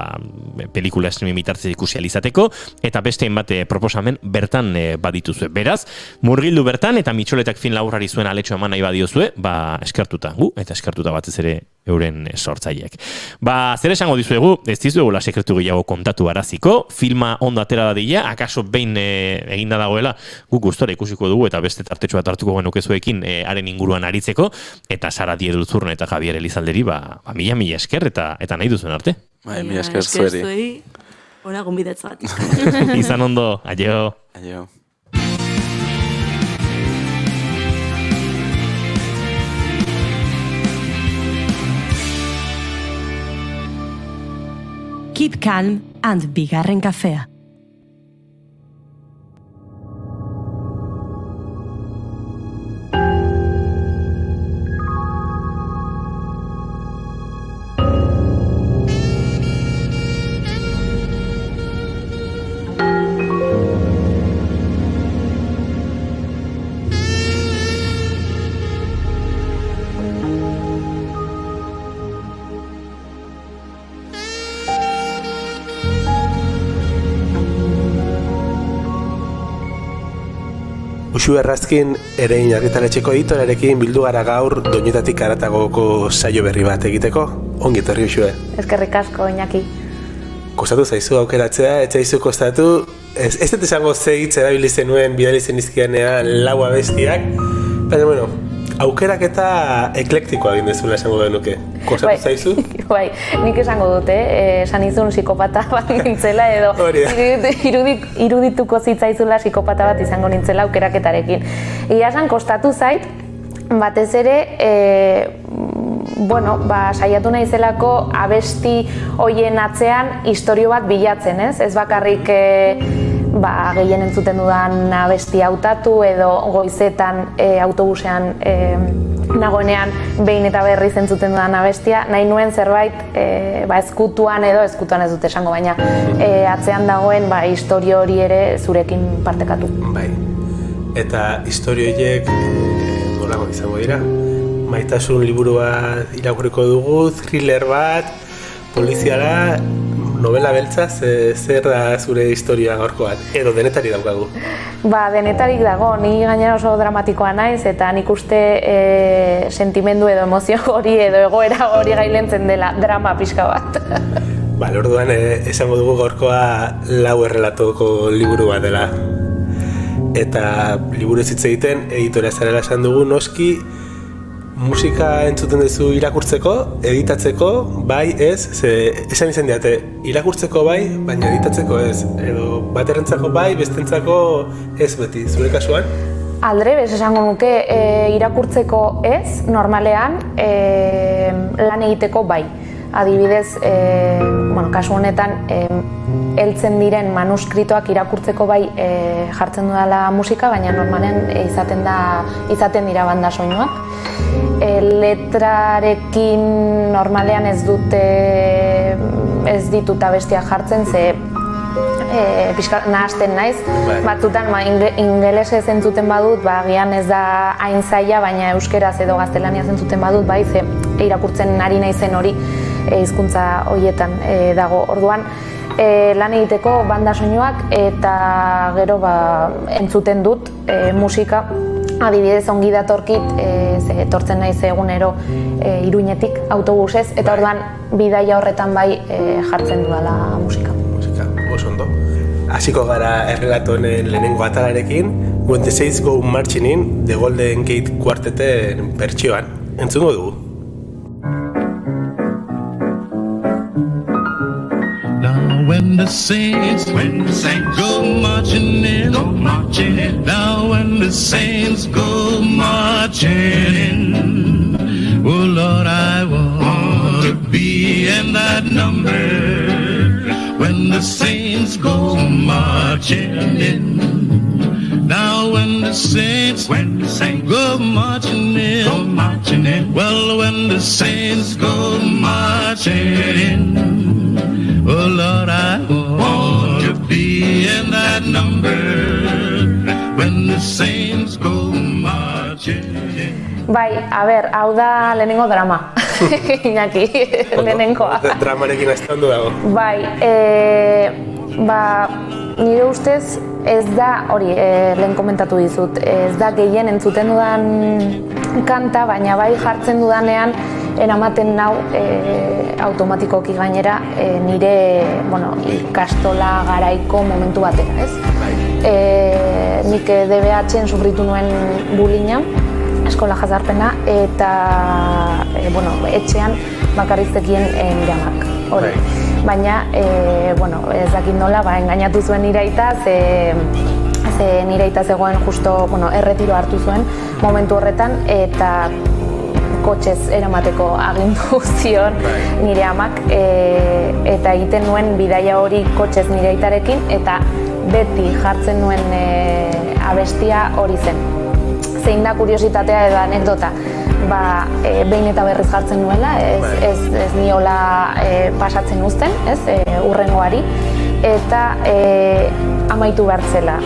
pelikula streaming bitartez ikusi alizateko, eta beste bat proposamen bertan badituzue. Beraz, murgildu bertan eta mitxoletak film laburrari zuen aletxo eman nahi badiozue, eskertuta gu, eta eskertuta batez ere euren sortzaileak. Zer esango dizuegu, ez dizuegu sekretu gehiago kontatu araziko, filma ondo atera dadila, akaso behin eginda dagoela, guk gustora ikusiko dugu eta beste tartetxo bat hartuko genukezuekin haren inguruan aritzeko, eta Sara Diedulzurren eta Javier Elizalderi, mila esker eta nahi duzuen arte. Mila esker zueri. Ona gonbidatza bat. Izan ondo, aio. Aio. Keep calm and bigarren kafea. Uxu Errazkin erein argitaletxeko editorarekin bildu gara gaur Doinetatik haratagoko saio berri bat egiteko. Ongi etorri Uxue. Eskerrik asko, Iñaki. kostatu zaizu aukeratzea, ez zaizu kostatu, ez dut esango ze hitz erabili zenuen bidali zenizkianean lau abestiak, baina, bueno, aukerak eta eklektikoa egin dezula esango genuke. Kostatu zaizu? Bai, nik esango dute, esan izun psikopata bat nintzela edo irudituko zitzaizula psikopata bat izango nintzela aukeraketarekin. Egia esan kostatu zait, batez ere, saiatu naizelako abesti hoien atzean istorio bat bilatzen, ez? Ez bakarrik gehien entzuten dudan abesti hautatu edo goizetan autobusean nagoenean behin eta berriz entzuten dudan abestia, nahi nuen zerbait ezkutuan ez dut esango, baina atzean dagoen istorio hori ere zurekin partekatu. Bai, eta istorio horiek nolago izango dira? Maitasun liburu bat irakurriko dugu, thriller bat, poliziala, novela beltza, zer da zure historia gaurko bat? Edo denetari daukagu? Denetarik dago, ni gainera oso dramatikoa naiz eta nik uste sentimendu edo emozio hori edo egoera hori gailentzen dela drama pixka bat. Orduan esango dugu gaurkoa lau errelatoko liburu bat dela. Eta liburu ez hitz egiten, editorea zarela esan dugu, noski, musika entzuten duzu irakurtzeko, editatzeko, bai ez, esan izan diate, irakurtzeko bai, baina editatzeko ez, edo baterentzako bai, bestentzako ez beti, zure kasuan? Aldrebes esango nuke irakurtzeko ez, normalean, lan egiteko bai. Adibidez, kasu honetan, heltzen diren manuskritoak irakurtzeko bai jartzen dudala musika, baina normalean izaten dira banda soinuak. Letrarekin normalean ez ditut abestiak jartzen, ze nahasten naiz. Batzutan ingelesez entzuten badut, agian ez da hain zaila, baina euskeraz edo gaztelaniaz entzuten badut, bai, ze irakurtzen ari naizen hori hizkuntza horietan dago. Orduan, lan egiteko banda soinuak eta gero entzuten dut musika. Adibidez, ongi datorkit, etortzen naiz egunero Iruñetik autobusez, eta orduan bidaia horretan bai jartzen dudala musika. Musika, oso ondo. Hasiko gara errelatonen lehenengo atalarekin, When the Saints Go Marching In, The Golden Gate Quarteten bertsioan. Entzungo dugu. When the saints go marching in, now when the saints go marching in, oh Lord, I want to be in that number. When the saints go marching in, now when the saints go marching in, well, when the saints go marching in, oh Lord, I want to be in that number when the saints go marching in. Bai, hau da lehenengo drama. Iñaki, lehenengoa. Dramarekin azte ondo dago. Bai, nire ustez ez da, hori, lehen komentatu dizut, ez da gehien entzuten dudan kanta, baina bai jartzen dudanean eramaten nau automatikoki gainera nire ikastola garaiko momentu batera, ez? Nik DBH-en sufritu nuen bullyinga, eskola jazarpena, eta etxean bakarriztekien nire amak, hori. Baina, ez dakit nola, engainatu zuen nire aita, ze nire aita zegoen justo, erretiro hartu zuen momentu horretan, eta kotxez eramateko agindu zion nire amak, eta egiten nuen bidaia hori kotxez nire aitarekin, eta beti jartzen nuen abestia hori zen. Zein da kuriositatea edo anekdota, behin eta berriz jartzen nuela, ez niola pasatzen uzten, urrengoari, eta amaitu bertzela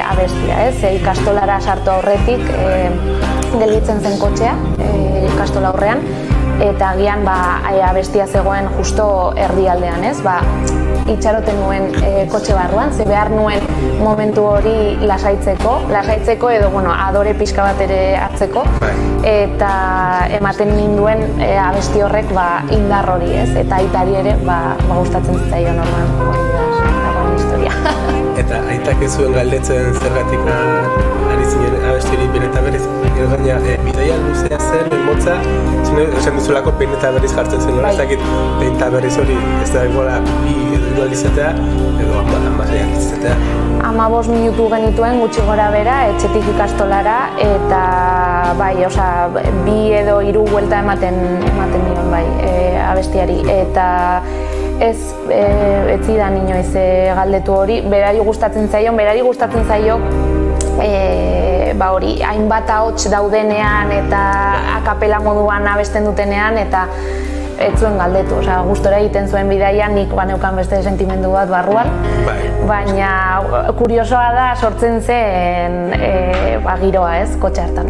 abestia, ikastolara sartu aurretik gelditzen zen kotxea, ikastola aurrean, eta agian abestia zegoen justo erdialdean, itxaroten nuen kotxe barruan, ze behar nuen momentu hori lasaitzeko edo, adore pixka bat ere hartzeko, eta ematen ninduen abesti horrek indar hori, ez? Eta aitari ere gustatzen zitzaion orduan hori dagoen historia. Eta aitak ez zuen galdetzen zergatik ari zinen abesti hori behin eta berriz, gaina bidaia luzea zen, motza, esan duzulako behin eta berriz jartzen zen, ez dakit behin eta berriz hori ez da egola bi edo izatea, edo amaseiak izatea. 15 minutu genituen gutxi gora bera, etxetik ikastolara, eta bi edo 3 buelta ematen nion abestiari, eta ez zidan inoiz galdetu hori, berari gustatzen zaio hori, hainbat ahots daudenean eta akapela moduan abesten dutenean, eta ez zuen galdetu, gustora egiten zuen bidaia, nik baneukan beste sentimendu bat barruan, baina kuriosoa da sortzen zen giroa, ez, kotxe hartan.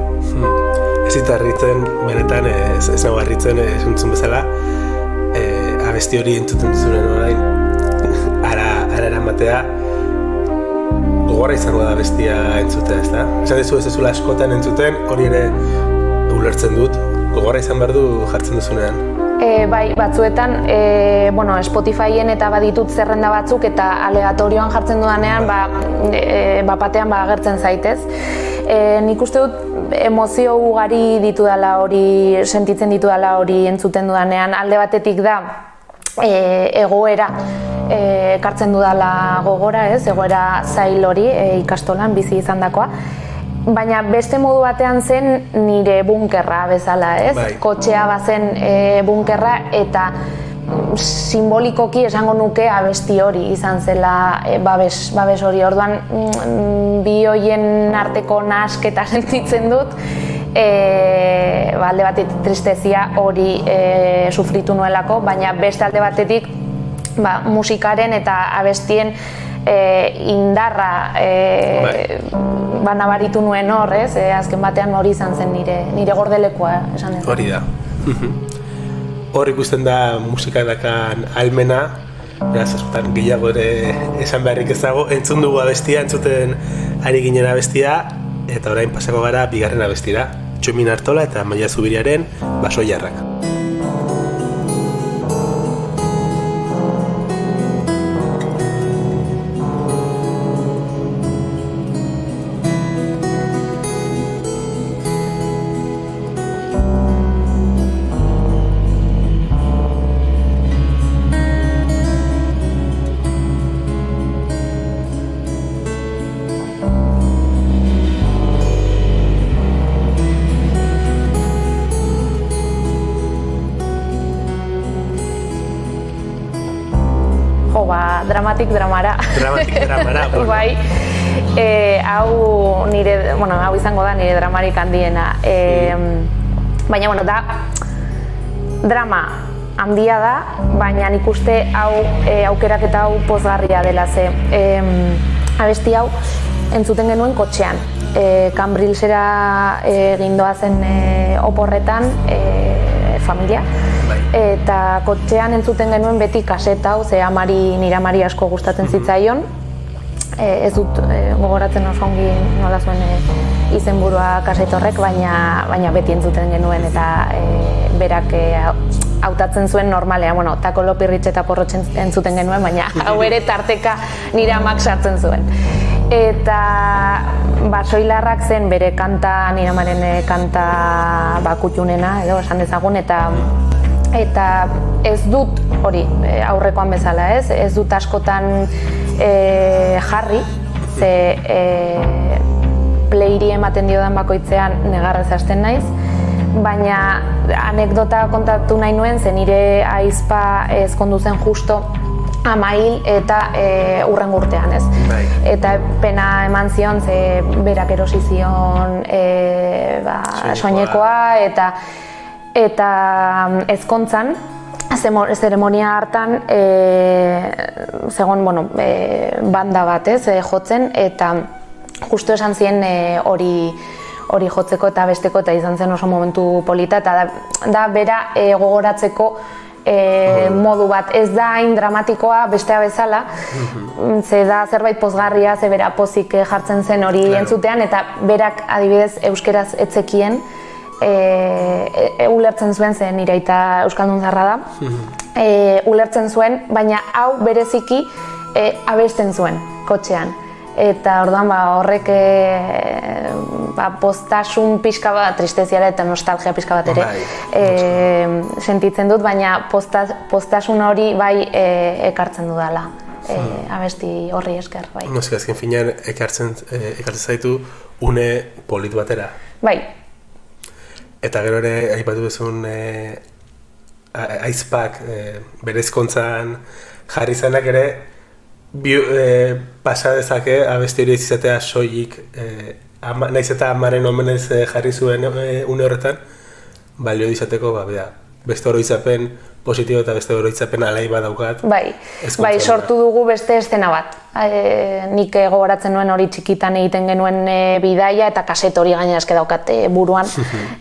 Ez zita harritzen, benetan, ez nago harritzen, esuntzun bezala, abesti hori entzuten duzunen orain, ara eramatea, gogorra izango da bestia entzutea, ez da? Esan dezu ez dezula askotan entzuten, hori ere ulertzen dut, gogorra izan behar du jartzen duzunean. Bai, batzuetan, Spotifyen eta baditut zerrenda batzuk eta aleatorioan jartzen dudanean, batean agertzen zaitez. Nik uste dut emozio ugari ditudala hori, sentitzen ditudala hori entzuten dudanean, alde batetik da egoera ekartzen dudala gogora, ez? Egoera zail hori ikastolan bizi izandakoa. Baina beste modu batean zen nire bunkerra bezala, ez? Kotxea bazen bunkerra eta simbolikoki esango nuke abesti hori izan zela babes hori. Orduan bi hoien arteko nahasketa sentitzen dut, alde batetik tristezia hori sufritu nuelako, baina beste alde batetik musikaren eta abestien indarra nabaritu nuen hor, ez? Azken batean hori izan zen nire gordelekua, esan ez. Hori da. Hor ikusten da musika dakan almena, beraz, askotan gehiago ere esan beharrik ez dago, entzun dugu abestia, entzuten ari ginen abestia, eta orain pasako gara bigarren abestira, Txomin Artola eta Maia Zubiriaren Basoilarrak. Dramatik dramara. Bai, hau izango da nire dramarik handiena. Baina, da drama handia da, baina nik uste aukeraketa hau pozgarria dela ze. Abesti hau entzuten genuen kotxean. Cambrilesera gindoa zen oporretan familia. Eta kotxean entzuten genuen beti kaseta hau, ze nire amari asko gustatzen zitzaion. Ez dut gogoratzen oso ongi nola zuen izenburua kaset horrek, baina beti entzuten genuen eta berak hautatzen zuen normalean, Tako Lopirritx eta Porrotx entzuten genuen, baina hau ere tarteka nire amak sartzen zuen. Eta Basoilarrak zen bere kanta, nire amaren kanta kutxunena, edo esan dezagun, eta ez dut hori aurrekoan bezala, ez dut askotan jarri, ze playri ematen diodan bakoitzean negarrez hasten naiz, baina anekdota kontatu nahi nuen, ze nire aizpa ezkondu zen justo Amail eta urrengo urtean, ez? Eta pena eman zion, ze berak erosi zion soinekoa eta ezkontzan, zeremonia hartan zegoen banda bat, jotzen, eta justu esan zien hori jotzeko eta besteko, eta izan zen oso momentu polita, eta da bera gogoratzeko modu bat. Ez da hain dramatikoa bestea bezala, ze da zerbait pozgarria, ze bera pozik jartzen zen hori entzutean, eta berak adibidez euskeraz etzekien, ulertzen zuen, ze nire aita euskaldun zarra da, ulertzen zuen, baina hau bereziki abesten zuen kotxean. Eta orduan horrek postasun pixka bat, tristeziara eta nostalgia pixka bat ere sentitzen dut, baina postasun hori bai ekartzen dudala. Abesti horri esker, bai. Noski, azken finean ekartzen zaitu une polit batera. Bai. Eta gero ere, aipatu bezun aizpak bere ezkontzan jarri zanak ere, pasa dezake abesti hori ez izatea soilik, naiz eta amaren omenez jarri zuen une horretan, balio izateko, beste oroitzapen positibo eta beste oroitzapen alai bat daukat. Bai, sortu dugu beste eszena bat. Nik gogoratzen nuen hori txikitan egiten genuen bidaia eta kaset hori gaina eske daukat buruan.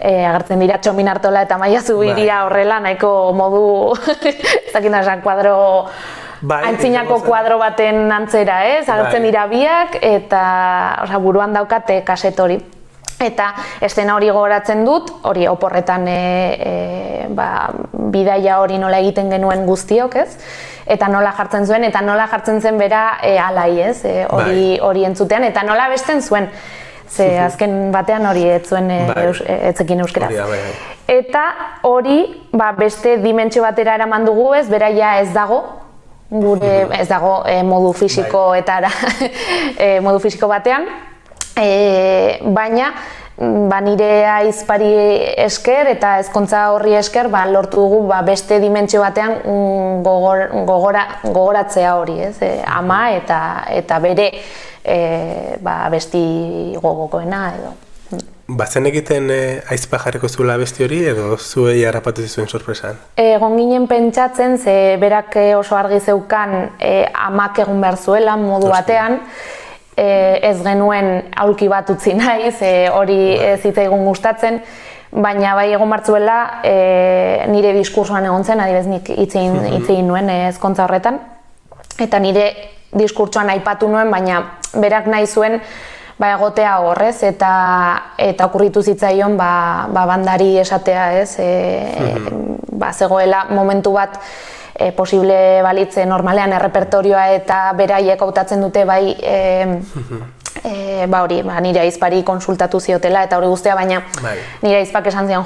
Agertzen dira Txomin Artola eta Maia Zubiria horrela, nahiko modu, ez dakit esan kuadro, antzinako kuadro baten antzera, agertzen dira biak eta buruan daukat kaset hori. Eta eszena hori gogoratzen dut, hori oporretan bidaia hori nola egiten genuen guztiok, ez? Eta nola jartzen zuen, eta nola jartzen zen bera alai, ez? Hori entzutean, eta nola abesten zuen. Ze azken batean hori etzekin euskeraz. Eta hori beste dimentsio batera eraman dugu, ez? Bera ja ez dago, gure ez dago modu fisiko eta modu fisiko batean, baina nire aizpari esker eta ezkontza horri esker lortu dugu beste dimentsio batean gogoratzea hori, ama eta bere besti gogokoena edo. Bazen egiten aizpa jarriko zuela besti hori edo zuei harrapatu zizuen sorpresan? Egon ginen pentsatzen, ze berak oso argi zeukan amak egun behar zuela modu batean, ez genuen aulki bat utzi nahi, ze hori zitzaigun gustatzen, baina bai egon martzuela nire diskursoan egon zen, adibez nik hitz egin nuen ezkontza horretan, eta nire diskurtsoan aipatu nuen, baina berak nahi zuen egotea horrez, eta okurritu zitzaion bandari esatea, zegoela momentu bat posible balitze normalean errepertorioa eta beraiek hautatzen dute nire aizpari konsultatu ziotela eta hori guztia, baina nire aizpak esan zian,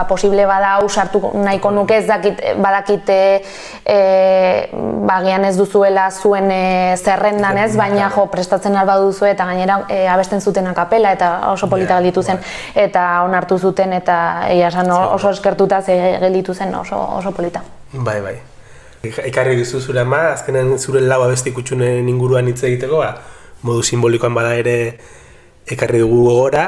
posible bada hau sartu nahiko nuke, ez badakit bagian ez duzuela zuen zerrendan ez, baina prestatzen alba duzu eta gainera abesten zuten akapela eta oso polita gelditu zen eta onartu zuten eta oso eskertuta gelditu zen oso polita. Bai. Ekarri duzu zure ama, azkenean zure lau abesti kutxunen inguruan hitz egiteko, modu simbolikoan bada ere ekarri dugu gogora,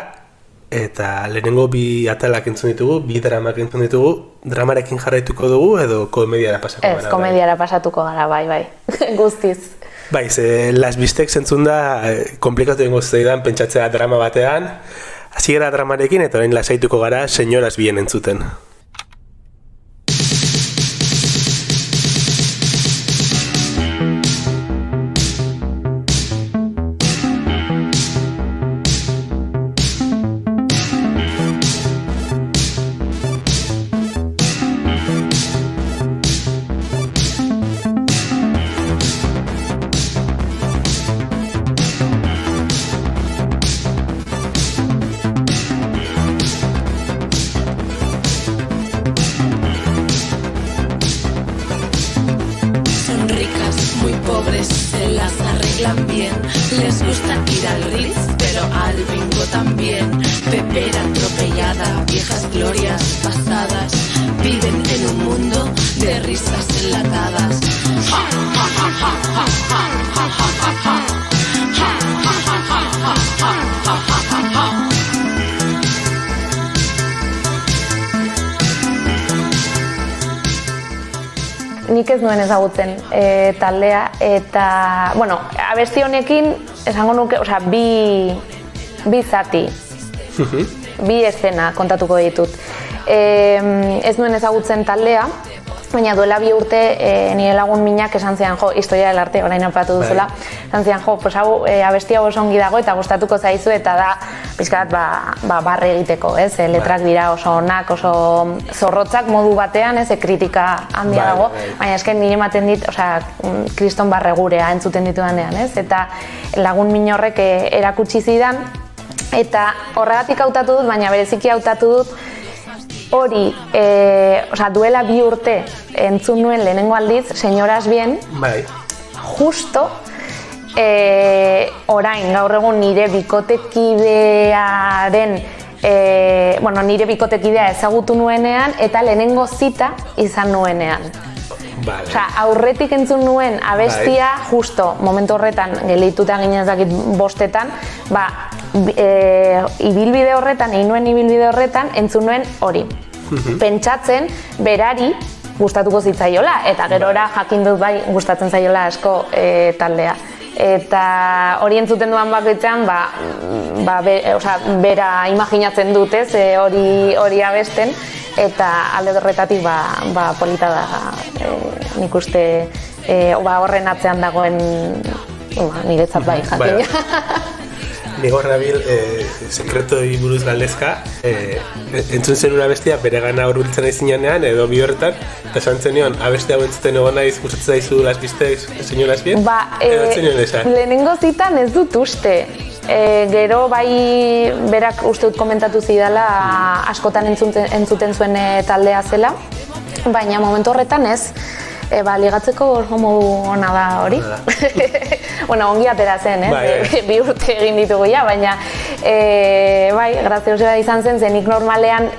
eta lehenengo bi atalak entzun ditugu, bi dramak entzun ditugu, dramarekin jarraituko dugu edo komediara pasatuko gara? Ez, komediara pasatuko gara, bai, guztiz. Bai, Las Bistek zentzun da, komplikatu dengo zeidan pentsatzea drama batean, hasi gara dramarekin eta orain lasaituko gara Señoras bien entzuten. Nik ez nuen ezagutzen taldea eta, abesti honekin esango nuke, bi zati, bi eszena kontatuko ditut. Ez nuen ezagutzen taldea baina duela 2 urte nire lagun minak esan zian, historia del arte, orain apatu duzula, esan zian, pues hau, abesti hau oso ongi dago eta gustatuko zaizu, eta da, pixkat, barre egiteko, ez? Letrak dira oso onak, oso zorrotzak modu batean, ez? Kritika handia dago, baina esken nire ematen dit, kriston barregurea entzuten ditudanean, ez? Eta lagun min horrek erakutsi zidan, eta horregatik hautatu dut, baina bereziki hautatu dut, hori, duela 2 urte entzun nuen lehenengo aldiz, Señoras Bien, justo orain, gaur egun nire bikotekidearen, nire bikotekidea ezagutu nuenean, eta lehenengo zita izan nuenean. Aurretik entzun nuen abestia, justo, momentu horretan, gelituta ginen ezakit 5etan, ibilbide horretan, ibilbide horretan, entzun nuen hori. Pentsatzen, berari gustatuko zitzaiola, eta gerora jakin dut bai gustatzen zaiola asko taldea. Eta hori entzuten duan bakoitzean, bera imaginatzen dut, ez, hori abesten, eta alde horretatik polita da, nik uste horren atzean dagoen niretzat bai jakina. Nigo Rabil, sekretoi buruz galdezka, entzun zen una bestia bere gana hurbiltzen aizinean edo 2 horretan, eta esan zenion, abestia hau entzuten egon naiz, gustatzen zaizu las Vistes, Señoras Bien? Edo entzenion esan? Lehenengo zitan ez dut uste. Gero bai berak uste dut komentatu zidala askotan entzuten zuen taldea zela, baina momentu horretan ez. Ligatzeko oso modu ona da hori. Ongi atera zen, 2 urte egin ditugu ja, baina graziosoa izan zen, zenik normalean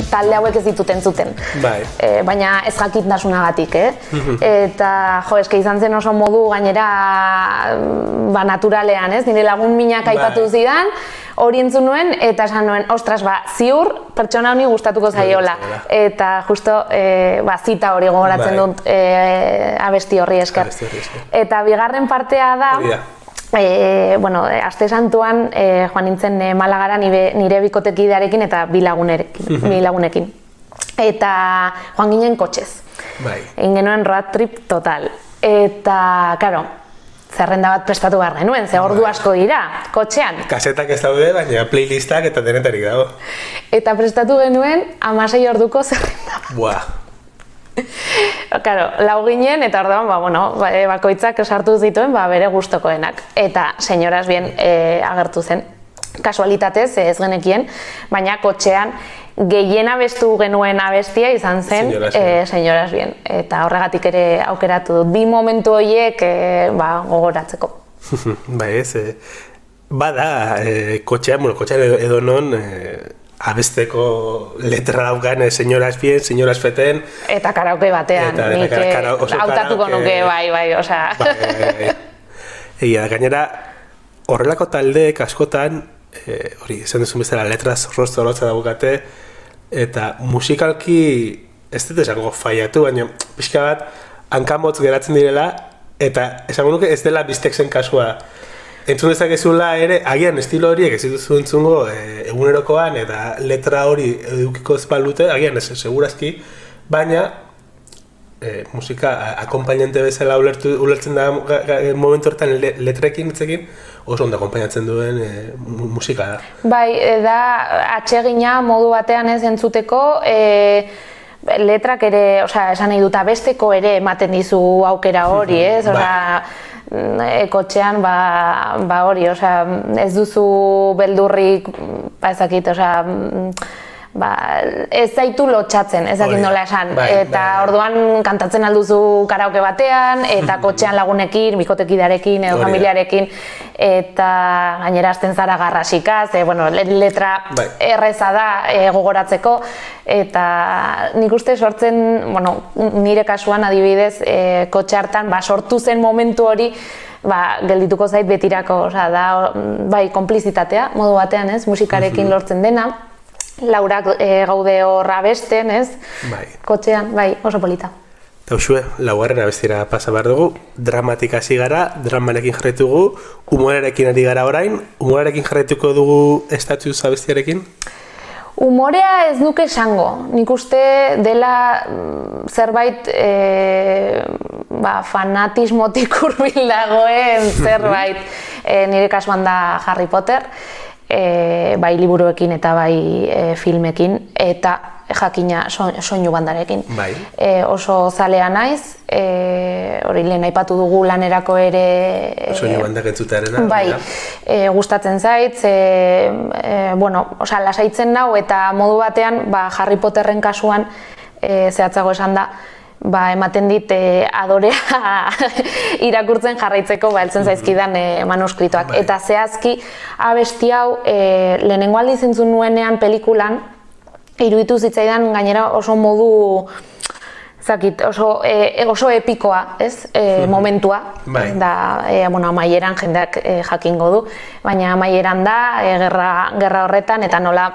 talde hauek ez ditut entzuten. Baina ez jakintasunagatik, Eta, eske izan zen oso modu gainera naturalean, ez? Nire lagun minak aipatu zidan, hori entzun nuen, eta esan nuen, ostras, ziur, pertsona honi gustatuko zaiola. Eta justo, zita hori gogoratzen dut abesti horri esker. Eta bigarren partea da, aste santuan joan nintzen Malagara nire bikotekidearekin eta 2 lagunekin. Eta joan ginen kotxez. Egin genuen road trip total. Eta, karo, zerrenda bat prestatu behar genuen, ze ordu asko dira, kotxean. Kasetak ez daude, baina playlistak eta denetarik dago. Eta prestatu genuen 16 orduko zerrenda bat. Claro, 4 ginen eta orduan, bakoitzak sartu zituen bere gustokoenak. Eta Señoras Bien agertu zen. Kasualitatez ez genekien, baina kotxean gehien abestu genuen abestia izan zen Señoras Bien. Eta horregatik ere aukeratu dut. 2 momentu horiek gogoratzeko. Bada, kotxean edo non abesteko letra daukan Señoras Bien, Señoras Feten. Eta karaoke batean, nik hautatuko nuke, bai, osea. Egia, gainera, horrelako taldeek askotan, hori, esan duzun bezala, letra zorrotza daukate, eta musikalki, ez dut esango faiatu, baina pixka bat, hankamotz geratzen direla, eta esango nuke ez dela Bistexen kasua. Entzun dezakezula ere, agian estilo horiek ez dituzu entzungo egunerokoan eta letra hori edukiko ez balute, agian ez, segurazki, baina musika akompainante bezala ulertzen da momentu horretan letrekin hitzekin oso ondo akompainatzen duen musika da. Bai, da atsegina modu batean ez entzuteko, letrak ere, esan nahi dut abesteko ere ematen dizu aukera hori, ez? Kotxean hori, ez duzu beldurrik, ezakit, ez zaitu lotxatzen, ez dakit nola esan. Eta orduan kantatzen alduzu karaoke batean, eta kotxean lagunekin, bikotekidearekin edo familiarekin, eta gainera hasten zara garrasikaz, letra erreza da gogoratzeko, eta nik uste sortzen, nire kasuan adibidez, kotxe hartan sortu zen momentu hori, geldituko zait betirako, da, konplizitatea, modu batean, ez, musikarekin lortzen dena, Laurak gaude horra besten, ez? Kotxean, oso polita. Eta usue, 4. abestira pasa behar dugu, dramatik hasi gara, dramarekin jarraitugu, humorarekin ari gara orain, humorarekin jarraituko dugu Status abestiarekin? Umorea ez nuke esango, nik uste dela zerbait fanatismotik hurbil dagoen zerbait, nire kasuan da Harry Potter, bai liburuekin eta bai filmekin, eta jakina soinu bandarekin. Bai. Oso zalea naiz, hori lehen aipatu dugu lanerako ere... Soinu bandak entzutearena. Bai, gustatzen zait, lasaitzen nau eta modu batean, Harry Potterren kasuan, zehatzago esan da, ematen dit adorea irakurtzen jarraitzeko heltzen zaizkidan manuskritoak. Eta zehazki abesti hau lehenengo aldiz entzun nuenean pelikulan, iruditu zitzaidan gainera oso modu oso epikoa, ez? Momentua. Da, amaieran jendeak jakingo du, baina amaieran da gerra horretan eta nola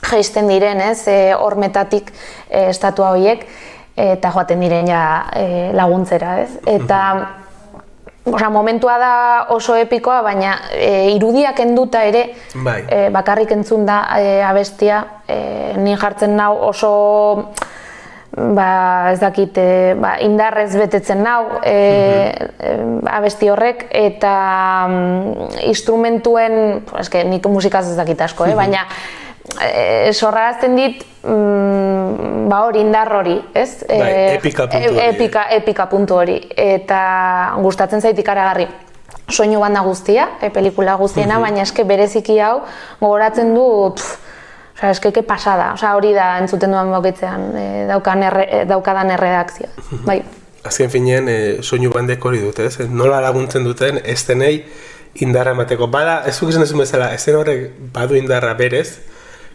jaisten diren, ez? Hormetatik estatua horiek eta joaten diren laguntzera, ez? Eta momentua da oso epikoa, baina irudiak enduta ere bakarrik entzun da abestia, ni jartzen nau oso ez dakit, indarrez betetzen nau abesti horrek, eta instrumentuen, nik musikaz ez dakit asko, baina sorrarazten dit hori, indar hori, ez? Epika puntu hori, eta gustatzen zait ikaragarri. Soinu banda guztia, pelikula guztiena, baina eske bereziki hau gogoratzen dut, ke pasada, hori da entzuten duan bakoitzean daukadan erredakzioa. Bai. Azken finean, soinu bandek hori dut, ez? Nola laguntzen duten estenei indarra emateko. Bada, ez duk izan ezun bezala, esten horrek badu indarra berez,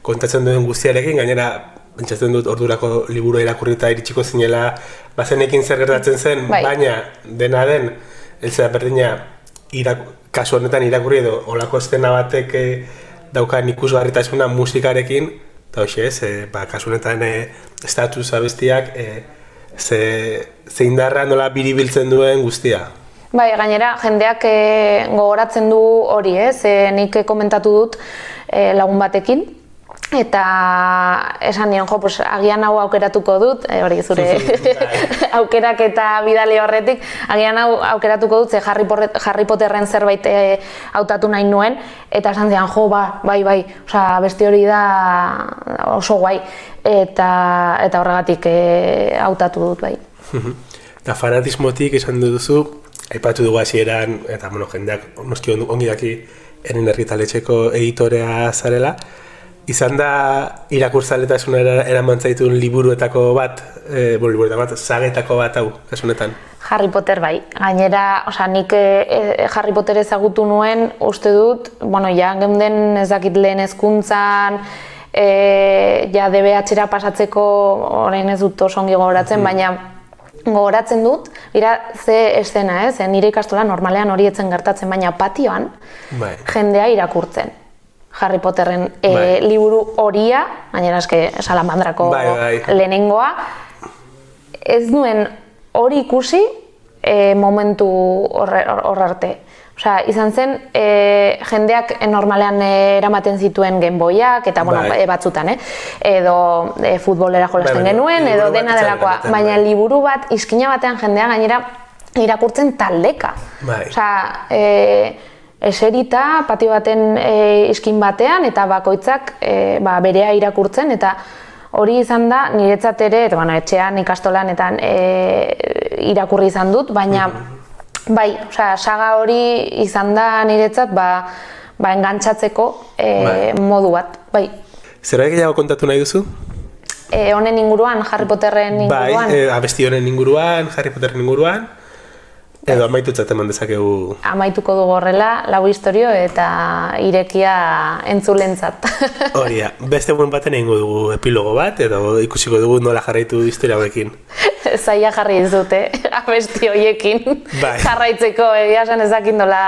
kontatzen duen guztiarekin, gainera, pentsatzen dut ordurako liburu irakurrita iritsiko zinela, bazenekin zer gertatzen zen, baina dena den, elzera berdina, kasu honetan irakurri edo, olako estena batek daukan ikusgarritasuna musikarekin, eta hoxe ez, kasu honetan estatus abestiak, ze indarra nola biribiltzen duen guztia. Bai, gainera, jendeak gogoratzen du hori, nik komentatu dut lagun batekin, eta esan nion, agian hau aukeratuko dut, hori zure aukerak eta bidali horretik, agian hau aukeratuko dut, ze Harry Potterren zerbait hautatu nahi nuen, eta esan zian, bai, besti hori da oso guai, eta horregatik hautatu dut, bai. Eta fanatismotik esan duzu, aipatu dugu hasieran, eta jendeak noski ongi daki Eren Erritaletxeko editorea zarela, izan da irakurtzaletasunera eraman zaitun liburuetako bat, sagetako bat hau, kasunetan? Harry Potter bai. Gainera, nik Harry Potter ezagutu nuen, uste dut, geunden ez dakit lehen hezkuntzan, DBH-era pasatzeko, orain ez dut oso ongi gogoratzen, baina gogoratzen dut, ze eszena, nire ikastola normalean hori etzen gertatzen, baina patioan jendea irakurtzen. Harry Potterren liburu horia, gainera Salamandrako lehenengoa, ez nuen hori ikusi momentu hor arte. Izan zen, jendeak normalean eramaten zituen Game Boyak, eta batzutan, edo futbolera jolasten genuen, edo dena delakoa, baina liburu bat, izkina batean jendea gainera irakurtzen taldeka. Eserita, patio baten iskin batean, eta bakoitzak berea irakurtzen, eta hori izan da, niretzat ere, etxean, ikastolan, eta irakurri izan dut, baina bai, saga hori izan da niretzat, engantzatzeko modu bat, bai. Zerbait gehiago kontatu nahi duzu? Honen inguruan, Harry Potterren inguruan? Bai, abesti honen inguruan, Harry Potterren inguruan, edo amaitutzat eman dezakegu? Amaituko dugu horrela, lau historio eta irekia entzulentzat. Hori da, beste egun baten egingo dugu epilogo bat, edo ikusiko dugu nola jarraitu historia hauekin. Zaila jarri dizute, abesti horiekin. Jarraitzeko, egia esan ezakin nola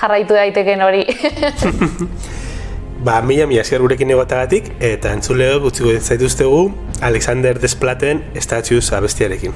jarraitu daiteken hori. Mila esker gurekin egotagatik, eta entzuleo gutziko zaituztegu Alexander Desplaten Statues abestiarekin.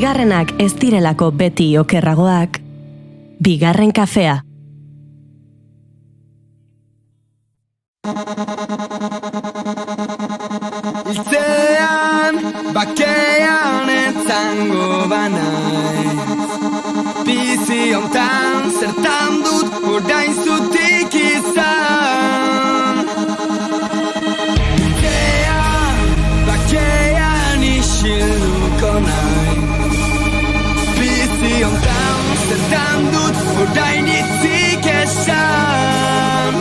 bigarrenak ez direlako beti okerragoak, bigarren kafea. Iltzean, bakean etzango banaiz. Bizi hontan zertan dut orain zutik izan. Iltzean, bakean isilduko naiz. Bizi hontan zertan dut orain itzik esan.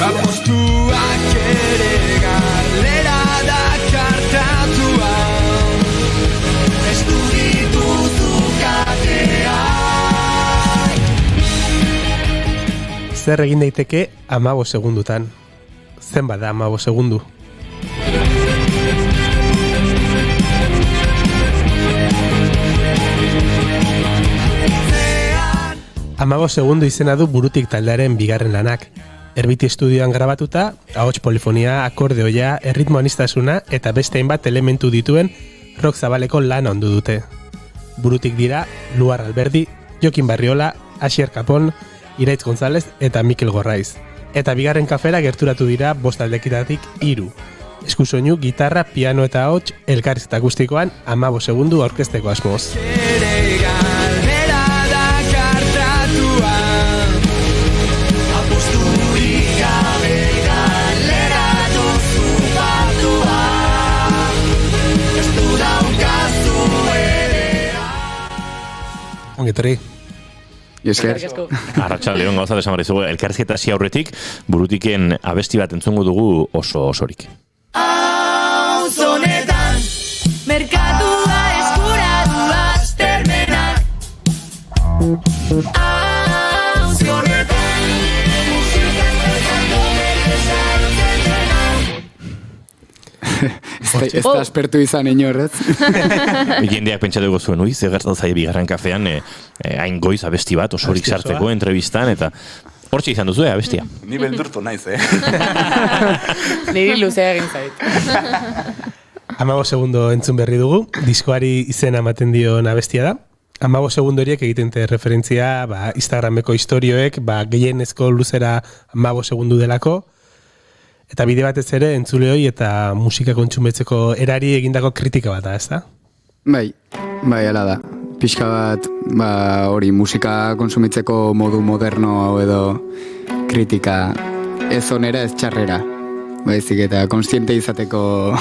Apostuak ere galera da kartatuan. Ez du dituzu kateak. Zer egin daiteke 15 segundutan? Zenbat da 15 segundu? Amago segundu izena du Burutik taldearen bigarren lanak. Erbiti estudioan grabatuta, ahots polifonia, akordeoia, erritmo anistasuna eta beste hainbat elementu dituen rock zabaleko lana ondu dute. Burutik dira Luar Alberdi, Jokin Barriola, Asier Capon, Iraitz González eta Mikel Gorraiz. Eta bigarren kafera gerturatu dira 5 aldekitatik 3. Eskusoinu, gitarra, piano eta ahots elkarrizketa akustikoan 15 segundu aurkezteko asmoz. Ongetorri. Esker. Arratsaldeon gauza desan barrizugu. Elkarrizketa hasi aurretik, Burutiken abesti bat entzungo dugu osorik. Auzonetan, merkatua eskuratu aztermenak. Auzonetan, musikan tratando Ez da aspertu izan inorrez. Jendeak pentsa dugu zuen, ze gertatu zaie bigarren kafean, hain goiz abesti bat, osorik sartzeko entrevistan, eta hortxe izan duzu, abestia. Ni beldurtu naiz, Niri luzea egin zait. 15 segundo entzun berri dugu, diskoari izena ematen dion abestia da. 15 segundo horiek egiten referentzia Instagrameko istorioek, gehienezko luzera 15 segundo delako, eta bide batez ere entzuleoi eta musika kontsumetzeko erari egindako kritika bat da, ez da? Bai, hala da. Pixka bat, hori musika kontsumitzeko modu moderno edo kritika ez onera ez txarrera. Baizik eta konstiente izateko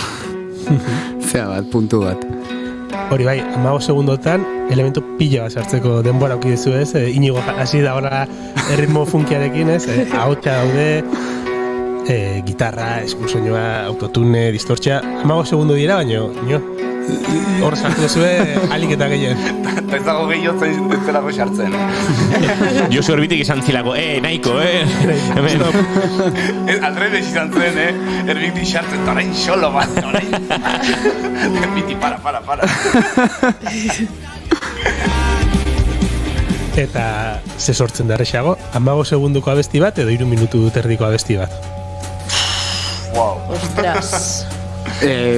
zea bat, puntu bat. Hori bai, 15 segundotan elementu pila bat sartzeko denbora aukidezu ez, Inigo hasi da horra erritmo funkiarekin ez, ahotsa daude, gitarra, eskusoinua, autotune, distortzia, 15 segundo dira, baino, hor sartu duzue alik eta gehien. Eta ez dago gehiotzen ez zelako sartzen. Josu Erbitik izan zilako, nahiko, Aldrebes izan zen, Erbitik sartzen, eta orain solo bat, orain. Erbiti, para. Eta ze sortzen da errexago, 15 segunduko abesti bat edo 3 minutu erdiko abesti bat? Wow. Ostras.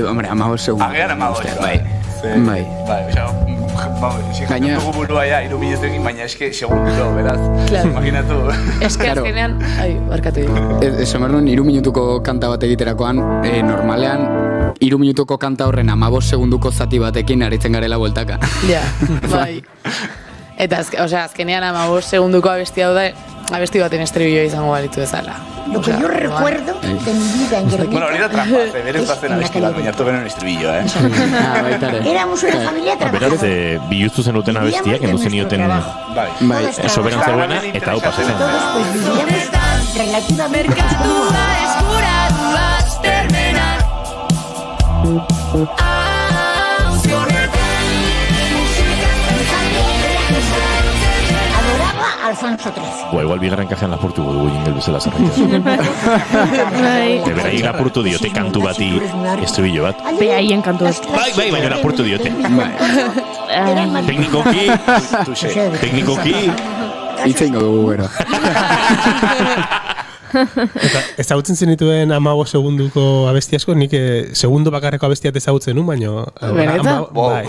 Hombre, 15 segundu. Agean 15, bai. Gaina dugu burua ja, 3 minutuekin, baina eske segundo, beraz. Imaginatu. Eske azkenean, barkatu ditu. Esan behar duen, 3 minutuko kanta bat egiterakoan, normalean, 3 minutuko kanta horren 15 segunduko zati batekin aritzen garela bueltaka. Ja, bai. Eta azkenean 15 segunduko abesti hau da, abesti baten estribillo izango balitu ezala. Lo que yo recuerdo de mi vida en Guernica. Bueno, hori da trampa, berez bazen abesti bat, baina hartu benen estribillo, Éramos una familia trabajadora. Beraz, biluztu zenuten abestiak, enduzen ioten soberantzeguena, eta hau pasatzen. Todos pues vivíamos relativamente merkatua eskuratu aztermenak. adoraba Alfonso XIII. Igual bigarren kafean lapurtuko dugu jingel bezala zerraitaz. Beraik lapurtu diote kantu bati estribillo bat. Behaien kantu bat. Bai, baina lapurtu diote. Teknikoki. Itzengo dugu, bueno. Eta ezagutzen zenituen 15 segunduko abesti asko, nik segundu bakarreko abestiat ezagutzen nun, baino... Benetan? Bai.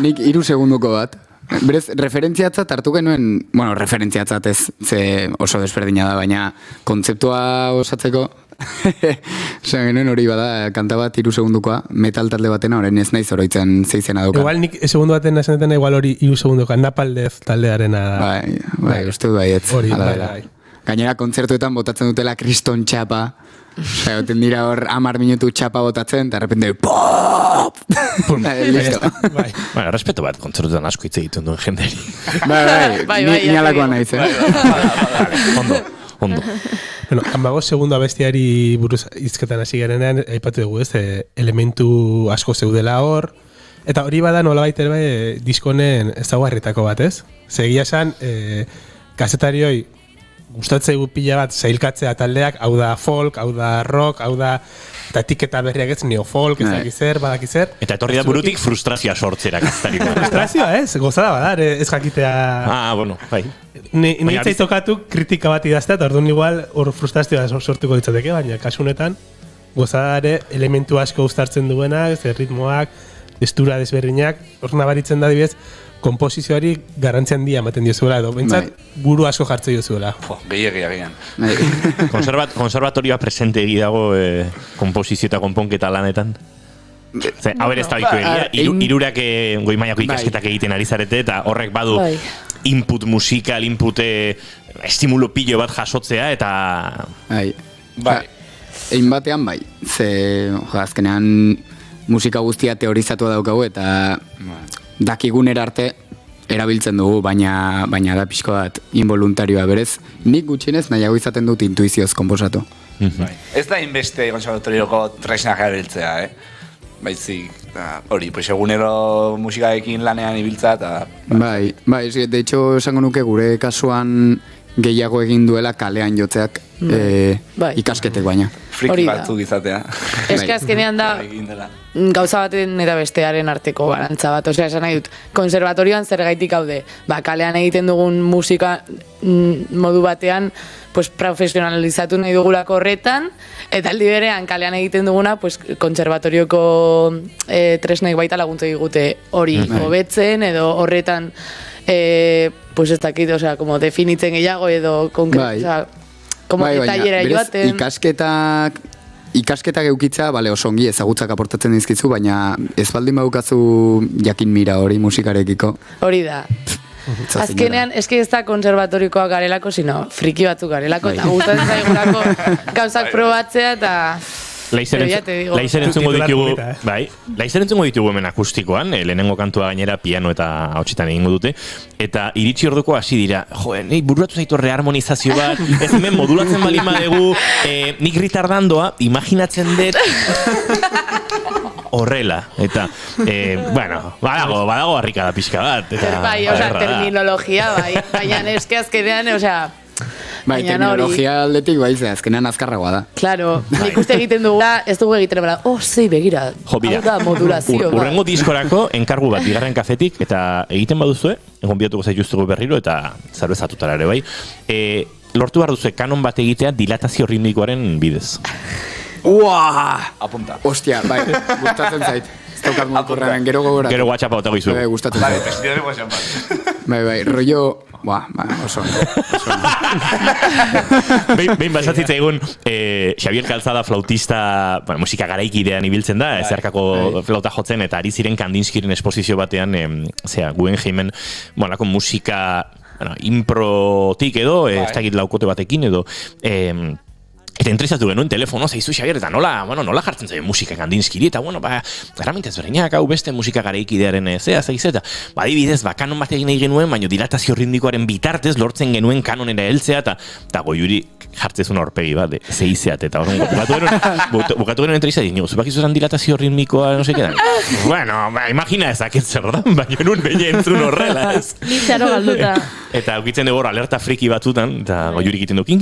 Nik 3 segunduko bat. Berez, referentziatzat hartu genuen, bueno, referentziatzat ez, ze oso desberdina da, baina kontzeptua osatzeko, esan genuen hori bada, kanta bat 3 segundukoa, metal talde batena, orain ez naiz oroitzen zeizena dauka. Igual nik segundu baten esanetan, igual hori 3 segundukoa, Napaldez taldearena da. Bai, uste du baietz. Hori, bai. Gainera, kontzertuetan botatzen dutela kriston txapa, osea, goten dira hor 10 minutu txapa botatzen, eta repente, pop! Listo. Bueno, respeto bat, kontzertuetan asko hitz egiten duen jenderi. Bai, ni alakoa naiz, Ondo. Bueno, 15 segundu abestiari buruz hizketan hasi garenean, aipatu dugu ez, elementu asko zeudela hor, eta hori bada nolabait ere diskonen ezaugarritako bat, ez? Segia esan, kazetarioi gustatzeu pila bat sailkatzea taldeak, hau da folk, hau da rock, hau da eta etiketa berriak ez, neofolk, ez dakiz zer, badakiz zer. Eta etorri da burutik frustrazioa sortzera kazetariko. Frustrazioa ez, gozada badar, ez jakitea... Bueno, bai. Nitzai tokatu kritika bat idaztea, eta orduan igual hor frustrazioa sortuko ditzateke, baina kasunetan gozadare elementu asko uztartzen duena, ritmoak, testura desberdinak, hor nabaritzen da dibidez, komposizioari garrantzi handia ematen diozuela edo, bentsat buru asko jartze diozuela. Gehiagian. Konservatorioa presente egi dago komposizio eta konponketa lanetan. Hau ere ez da egia, irurak goi mailako ikasketak egiten ari zarete, eta horrek badu input musikal, input estimulo pilo bat jasotzea, eta... Bai. Egin batean bai, ze azkenean musika guztia teorizatu daukagu, eta dakigunera arte erabiltzen dugu, baina da pixko bat involuntarioa berez. Nik gutxienez nahiago izaten dut intuizioz konposatu. Ez da inbeste konservatorioko tresnak erabiltzea, Baizik, hori, pues egunero musikaekin lanean ibiltza, eta... Bai, de hecho, esango nuke gure kasuan gehiago egin duela kalean jotzeak ikasketek baina. Friki batzuk izatea. Ez que azkenean da gauza baten eta bestearen arteko balantza bat. Osea, esan nahi dut, konservatorioan zergaitik haude. Kalean egiten dugun musika modu batean pues profesionalizatu nahi dugulako horretan, eta aldi berean kalean egiten duguna pues konservatorioko tresnek baita laguntza digute hori hobetzen edo horretan pues ez dakit, o sea, como definitzen gehiago edo konkret, o sea, como detailera joaten. Ikasketak eukitza, oso ongi ezagutzak aportatzen dizkizu, baina ez baldin baukazu jakin mira hori musikarekiko. Hori da. Azkenean, eski ez da konservatorikoak garelako, sino friki batzuk garelako, eta gustatzen zaigulako gauzak probatzea, eta... Laizer entzungo ditugu hemen akustikoan, lehenengo kantua gainera piano eta hotxetan egingo dute, eta iritsi orduko hasi dira, bururatu zaitu reharmonizazio bat, ez hemen modulatzen balin badegu, nik ritardandoa, imaginatzen dut horrela, eta, badago harrika da pixka bat. Bai, terminologia, baina eske azkenean, Bai, teknologia aldetik azkenean azkarragoa da. Claro, nik uste egiten dugu, ez dugu egiten bera, begira, hau da modulazio. Urrengo diskorako enkargu bat bigarren kafetik, eta egiten baduzue, egon bihatuko zaituztugu berriro, eta zerbezatutara ere bai, lortu behar duzue kanon bat egitea dilatazio ritmikoaren bidez. Apunta. Ostia, bai, gustatzen zait. Ez daukat muturrean, gero gogoratu. Gero WhatsAppa otago izu. Gustatzen zait. Bai, rollo... oso. Behin basatzitza egun, Xavier Calzada flautista, musika garaikidean ibiltzen da, zerkako flauta jotzen, eta ari ziren Kandinskiren esposizio batean, Guggenheimen, musika improtik edo, ez dakit laukote batekin edo, eta entrizatu genuen telefono, zaizu Xavier, eta nola jartzen zaio musika Kandinskiri, eta herramienta ezberdinak, hau beste musika garaikidearen eta adibidez, kanon bat egin genuen, baina dilatazio ritmikoaren bitartez lortzen genuen kanonera heltzea, eta goiuri jartzezun aurpegi bat, zeizeat, eta bukatu genuen entrizat, zupak izuzan dilatazio ritmikoa, no seke da. Bueno, imagina ezak ez zer da, baina nun behin entzun horrela, ez? Nitzaro galduta. Eta aukitzen dugu alerta friki batzutan, eta goiurik egiten du, kin.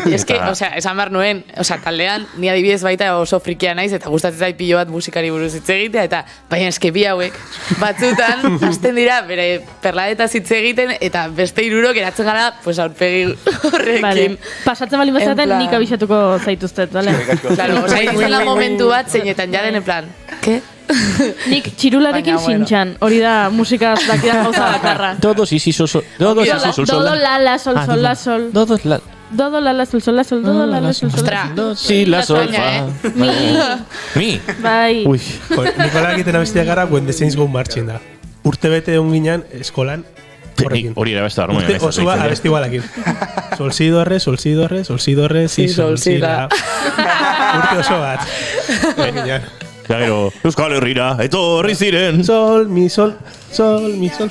Es que, esan behar nuen, taldean, ni adibidez baita oso frikia naiz, eta gustatzen zait pilo bat musikari buruz hitz egitea, eta baina eske bi hauek batzutan hasten dira bere perladetaz hitz egiten, eta beste hirurok eratzen gara, pues aurpegi horrekin. Vale. Pasatzen bali bezaten nik abisatuko zaituztet, vale? Claro, izan da momentu bat zeinetan jaren en plan, ¿qué? Nik txirularekin sintxan, hori da musikaz dakidan gauza bakarra. Todo, sí, sol, sol. Todo, sol. Dodo, la, la, sol, sol, la, sol. Dodo, la. Dodo, la, la, sol, sol, la, sol. Dodo, la, la, sol, sol, la, sol. Do, si, la, sol, fa. Mi. Bai. Ui. Nikola egiten abestia gara, When the Saints Go Marching da. Urte bete egon ginen eskolan horrekin. Hori era besta harmonia. Urte osoa abesti igualakin. Sol, si, do, re, sol, si, do, re, sol, si, do, re, si, sol, si, la. Urte oso bat. Egin Gero, Euskal Herrira, etorri ziren. Sol, mi, sol, sol, mi, sol.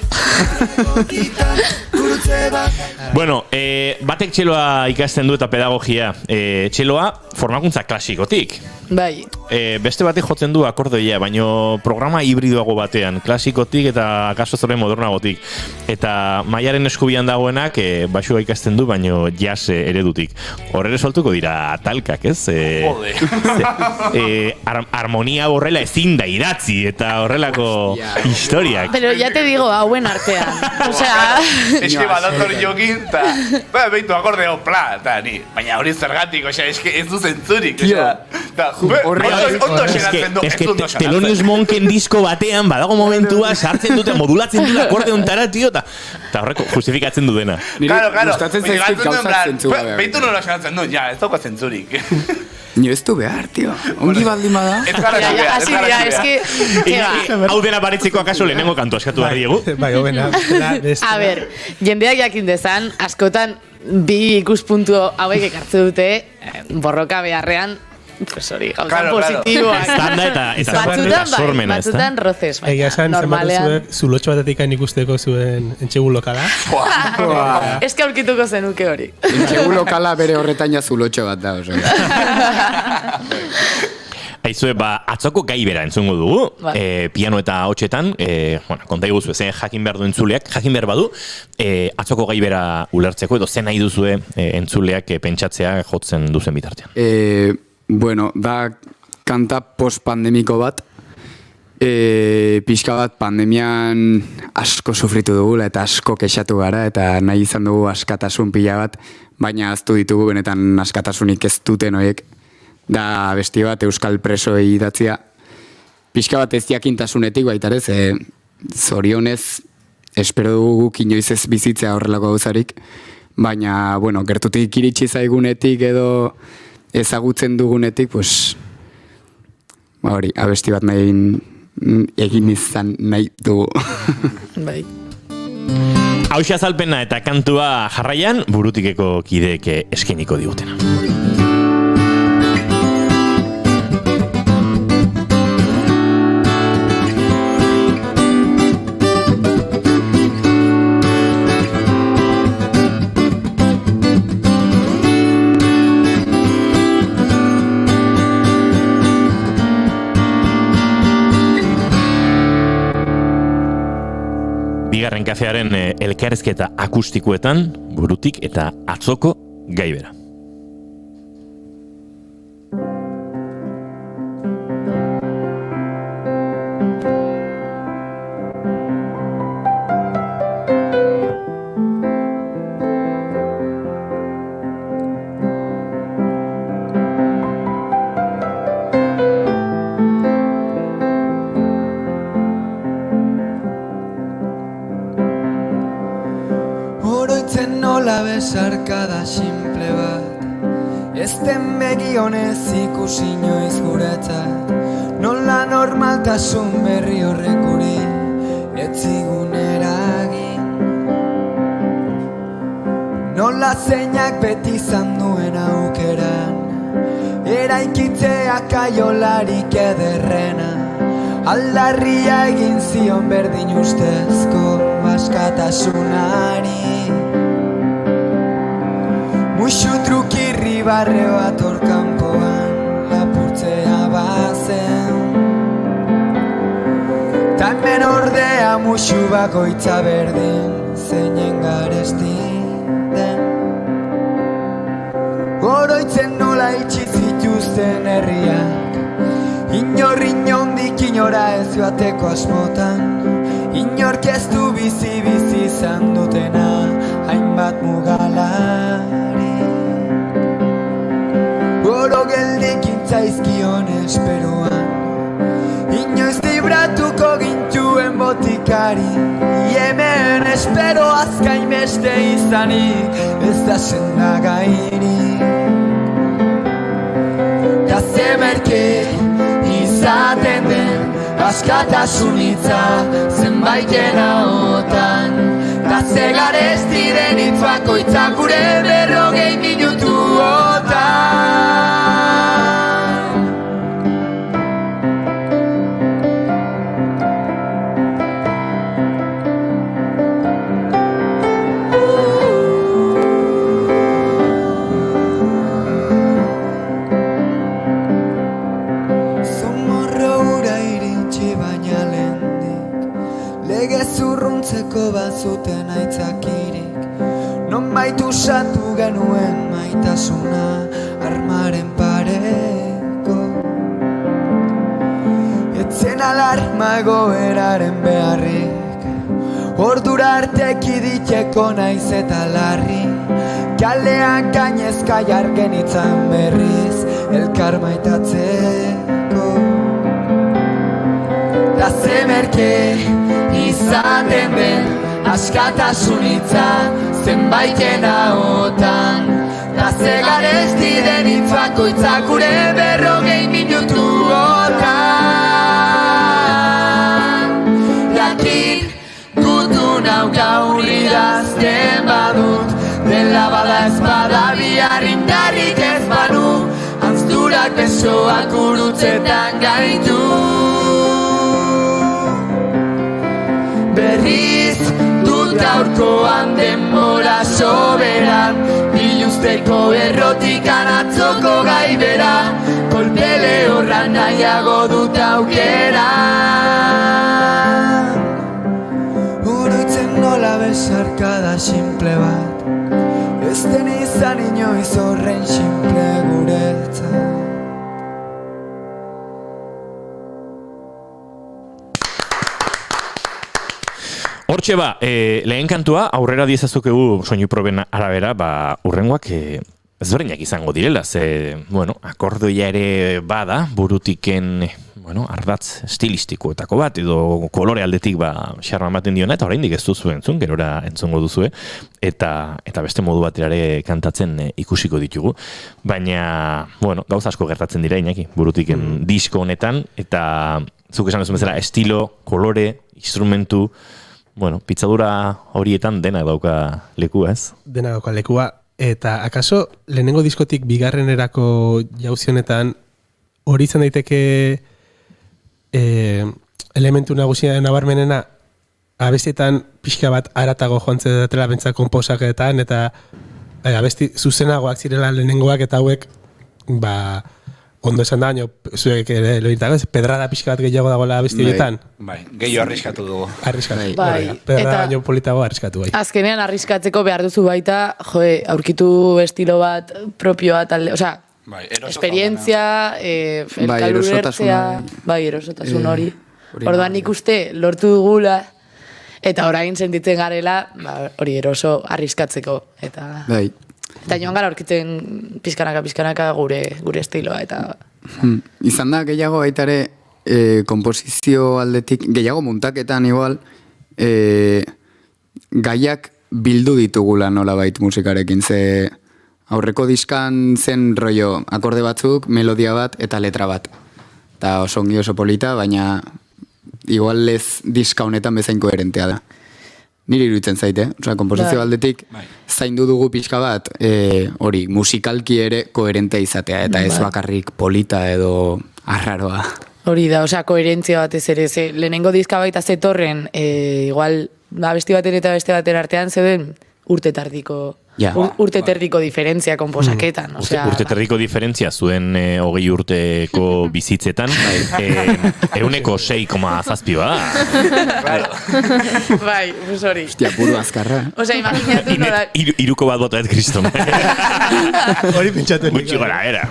Bueno, batek txeloa ikasten du eta pedagogia. Txeloa formakuntza klasikotik. Bai. Beste batek jotzen du akordeia, baino programa hibridoago batean, klasikotik eta kaso zore modernagotik. Eta mailaren eskubian dagoenak basua ikasten du, baino jazz eredutik. Horrere soltuko dira talkak, ez? Harmonia horrela ezin da idatzi eta horrelako historiak. Pero ya te digo, hauen artean. O sea... Eski badator jokin, eta behitu akordeo pla, eta ni. Baina hori zergatik, eski ez du zentzurik. Ondo xeratzen du, ez du ondo xeratzen. Thelonious Monken disko batean, badago momentua, sartzen dute, modulatzen dute akordeontara, tio, eta horreko justifikatzen du dena. Claro, gustatzen zaizkit gauza zentzua behar. Behitu nola xeratzen du, ja, ez dauka zentzurik. Nio ez du behar, tio. Ongi baldin bada. Ez gara behar. Hau dena baretzeko akaso lehenengo kantu askatu behar diegu. Bai, hobena. A ber, jendeak jakin dezan, askotan bi ikuspuntu hauek ekartze dute, borroka beharrean, pues hori, gauza positiboak. Estanda eta sormena, ez da? Batzutan rozes, Egia esan, normalean. zulotxo batetik hain ikusteko zuen entxegu lokala. Ez que aurkituko zenuke hori. Entxegu lokala bere horretan ja zulotxo bat da, oso. Aizue, atzoko gai bera entzungo dugu, piano eta hotxetan, konta iguzu, zen jakin behar du entzuleak, jakin behar badu, atzoko gai bera ulertzeko, edo zen nahi duzue entzuleak pentsatzea jotzen duzen bitartean. Bueno, da kanta post-pandemiko bat, pixka bat pandemian asko sufritu dugula eta asko kexatu gara eta nahi izan dugu askatasun pila bat, baina aztu ditugu benetan askatasunik ez duten horiek. Da besti bat euskal presoei idatzia. Pixka bat ez jakintasunetik baitarez, zorionez, espero dugu guk inoiz ez bizitzea horrelako gauzarik, baina, bueno, gertutik iritsi zaigunetik edo ezagutzen dugunetik, pues, hori, abesti bat nahi egin izan nahi dugu. Bai. Hauxe azalpena eta kantua jarraian, burutikeko kideek eskeniko digutena. Bigarren kafearen elkarrezketa akustikoetan, burutik eta atzoko gaibera. Besarkada simple bat ez den begionez ikusi inoiz guretzat nola normaltasun berri horrekuri etzigun eragin nola zeinak beti izan duen aukeran eraikitzea kaiolarik ederrena aldarria egin zion berdin ustezko askatasunari Muxu trukirri barre bat orkanpoan lapurtzea bazen Ta hemen hemen ordea musu bakoitza berdin zeinen garesti den. Oroitzen nola itxi zituzten herriak, inor inondik inora ez joateko asmotan, inork ez du bizi izan dutena hainbat mugalari. Oro geldekin zaizkion esperoan, inoiz libratuko gintuen botikari, hemen espero azkain beste izanik, ez da sendagairik. Da zemerke izaten den askatasun hitza zenbaiten ahotan, da zegaresti den hitz bakoitzak gure 40 minutuotan. Zurruntzeko bazuten aitzakirik, nonbait usatu genuen maitasuna armaren pareko. Etzen alarma egoeraren beharrik, ordura arte kiditeko naiz eta larri, kalean gainezka jargen itzan berriz elkar maitatzeko. Da zemerke izaten den askatasun hitza zenbaiten ahotan, da zegaresti den hitz bakoitzak gure 40 minutuotan. Jakin gutun hau gaur idazten badut, dela bada ez bada bihar indarrik ez banu, anzturak besoak urutzetan gaitu. Berriz dut gaurkoan denbora soberan, biluzteko errotikan atzoko gaibera, kolpele horra nahiago dut aukera. Oroitzen nola besarkada simple bat, ez den izan inoiz horren simple guretzat. Hortxe lehen kantua, aurrera diezazukegu soinu proben arabera, urrengoak ezberdinak izango direla, akordoia ere bada, burutiken, ardatz estilistikoetako bat, edo kolore aldetik xarma ematen diona, eta oraindik ez duzu entzun, gerora entzungo duzue, eta beste modu baterare kantatzen ikusiko ditugu. Baina, gauza asko gertatzen dira, Iñaki, burutiken disko honetan, eta zuk esan duzu bezala, estilo, kolore, instrumentu, pitzadura horietan dena dauka lekua, ez? Dena dauka lekua, eta akaso lehenengo diskotik bigarrenerako jauzionetan hori izan daiteke elementu nagusia nabarmenena abestietan pixka bat aratago joan zedatela bentsa konposaketan, eta abesti zuzenagoak zirela lehenengoak, eta hauek ondo esan da, zuek ere loiritago, pedrada pixka bat gehiago dagoela abesti horietan. Gehiago arriskatu dugu. Arriskatu. Pedrada baino politago arriskatu bai. Azkenean arriskatzeko behar duzu baita, aurkitu estilo bat propioa talde, esperientzia, elkalur ertzea, erosotasun hori. Orduan nik uste lortu dugula, eta orain sentitzen garela, hori eroso arriskatzeko. Eta joan gara aurkitzen pizkanaka gure estiloa, eta... Izan da gehiago baitare komposizio aldetik, gehiago muntaketan igual, gaiak bildu ditugula nolabait musikarekin, ze aurreko diskan zen rollo akorde batzuk, melodia bat eta letra bat. Eta oso ongi oso polita, baina igual ez diska honetan bezain koherentea da. Niri iruditzen zaite, komposizio aldetik zaindu dugu pixka bat, hori, musikalki ere koherentea izatea, eta ez bakarrik polita edo arraroa. Hori da, koherentzia batez ere, lehenengo diska baita zetorren, igual, besti baten eta beste baten artean zeuden urtetardiko Ja. Urte terdiko diferentzia konposaketan. Urte terdiko diferentzia zuen 20 urteko bizitzetan, 106,7 bada. Bai, hori. Hostia, buru azkarra. Osea, imaginatu nola... Iruko bat bota ez kriston. Hori pentsatu. Gutxi gora, era.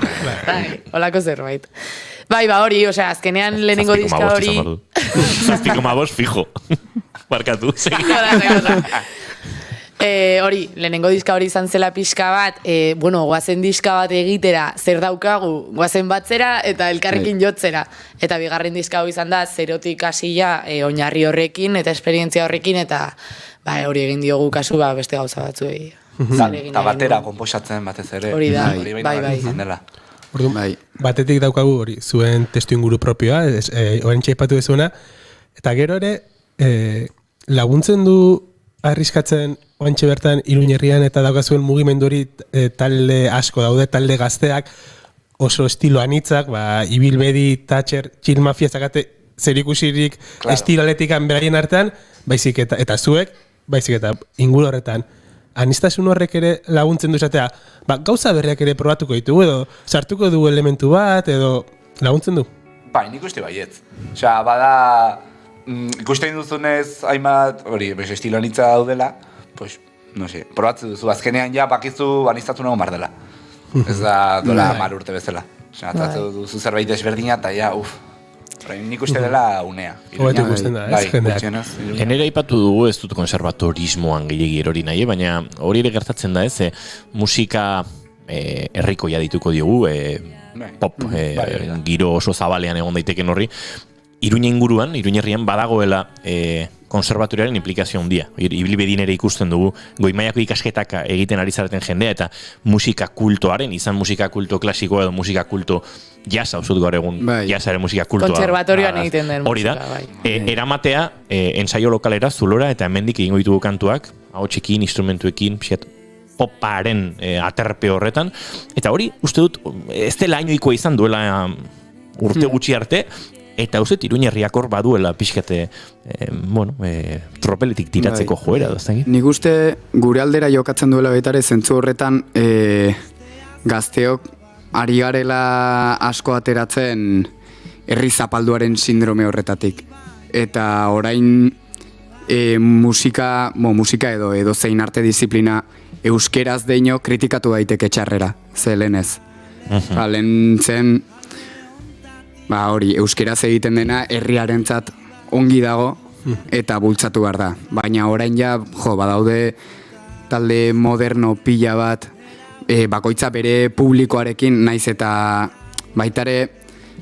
Bai, holako zerbait. Bai, hori, osea, azkenean lehenengo diska hori... 7,5 fijo. Barkatu. Hori, lehenengo diska hori izan zela pixka bat, goazen diska bat egitera, zer daukagu, goazen batzera eta elkarrekin jotzera. Eta bigarren diska hori izan da, zerotik hasia oinarri horrekin eta esperientzia horrekin, eta hori egin diogu kasu beste gauza batzuei. Eta batera konposatzen batez ere. Hori da, bai. Orduan, batetik daukagu hori, zuen testu inguru propioa, oraintxe aipatu dezuena, eta gero ere, laguntzen du arriskatzen oantxe bertan Iruña herrian eta daukazuen mugimendu hori talde asko daude, talde gazteak oso estilo anitzak, ibilbedi, Thatcher, chill mafia zakate zerikusirik estilo aletikan beraien artean, baizik eta zuek, baizik eta inguru horretan. Anistasun horrek ere laguntzen du esatea, gauza berriak ere probatuko ditugu edo sartuko du elementu bat edo laguntzen du? Bai, nik uste baietz. Osea, bada... ikusten duzunez, hainbat, hori, estilo anitza daudela, pues, no sé, probatze duzu, azkenean ja bakizu anistatu nago mar dela. Ez da dola 10 urte bezala. Osea, tratze duzu zerbait desberdina eta ja, nik uste dela unea. Hobetu ikusten da, ez jendeak. Enera aipatu dugu ez dut konservatorismoan gehiagi erori nahi, baina hori ere gertatzen da ez, musika herrikoia dituko diogu, pop, giro oso zabalean egon daiteken horri, Iruña inguruan, Iruña herrian badagoela konservatoriaren implikazio handia. Ibilbedin ere ikusten dugu, goi-mailako ikasketak egiten ari zareten jendea eta musika kultoaren, izan musika kulto klasikoa edo musika kulto jasa, usut gaur egun, jasaren musika kultoa. Konservatorioan egiten den hori da, eramatea ensaio lokalera, zulora, eta hemendik egingo ditugu kantuak, ahotsekin, instrumentuekin, poparen aterpe horretan, eta hori, uste dut, ez dela hainoikoa izan duela urte gutxi arte, eta uste Iruña herriak hor baduela pixkate, tropeletik tiratzeko joera. Nik uste gure aldera jokatzen duela baitare zentzu horretan gazteok ari garela asko ateratzen herri zapalduaren sindrome horretatik. Eta orain musika edo zein arte disiplina euskeraz deino kritikatu daiteke txarrera, ze lehenez. Lehen zen... hori, euskeraz egiten dena herriarentzat ongi dago eta bultzatu behar da. Baina orain ja, badaude talde moderno pila bat, bakoitza bere publikoarekin, naiz eta baitare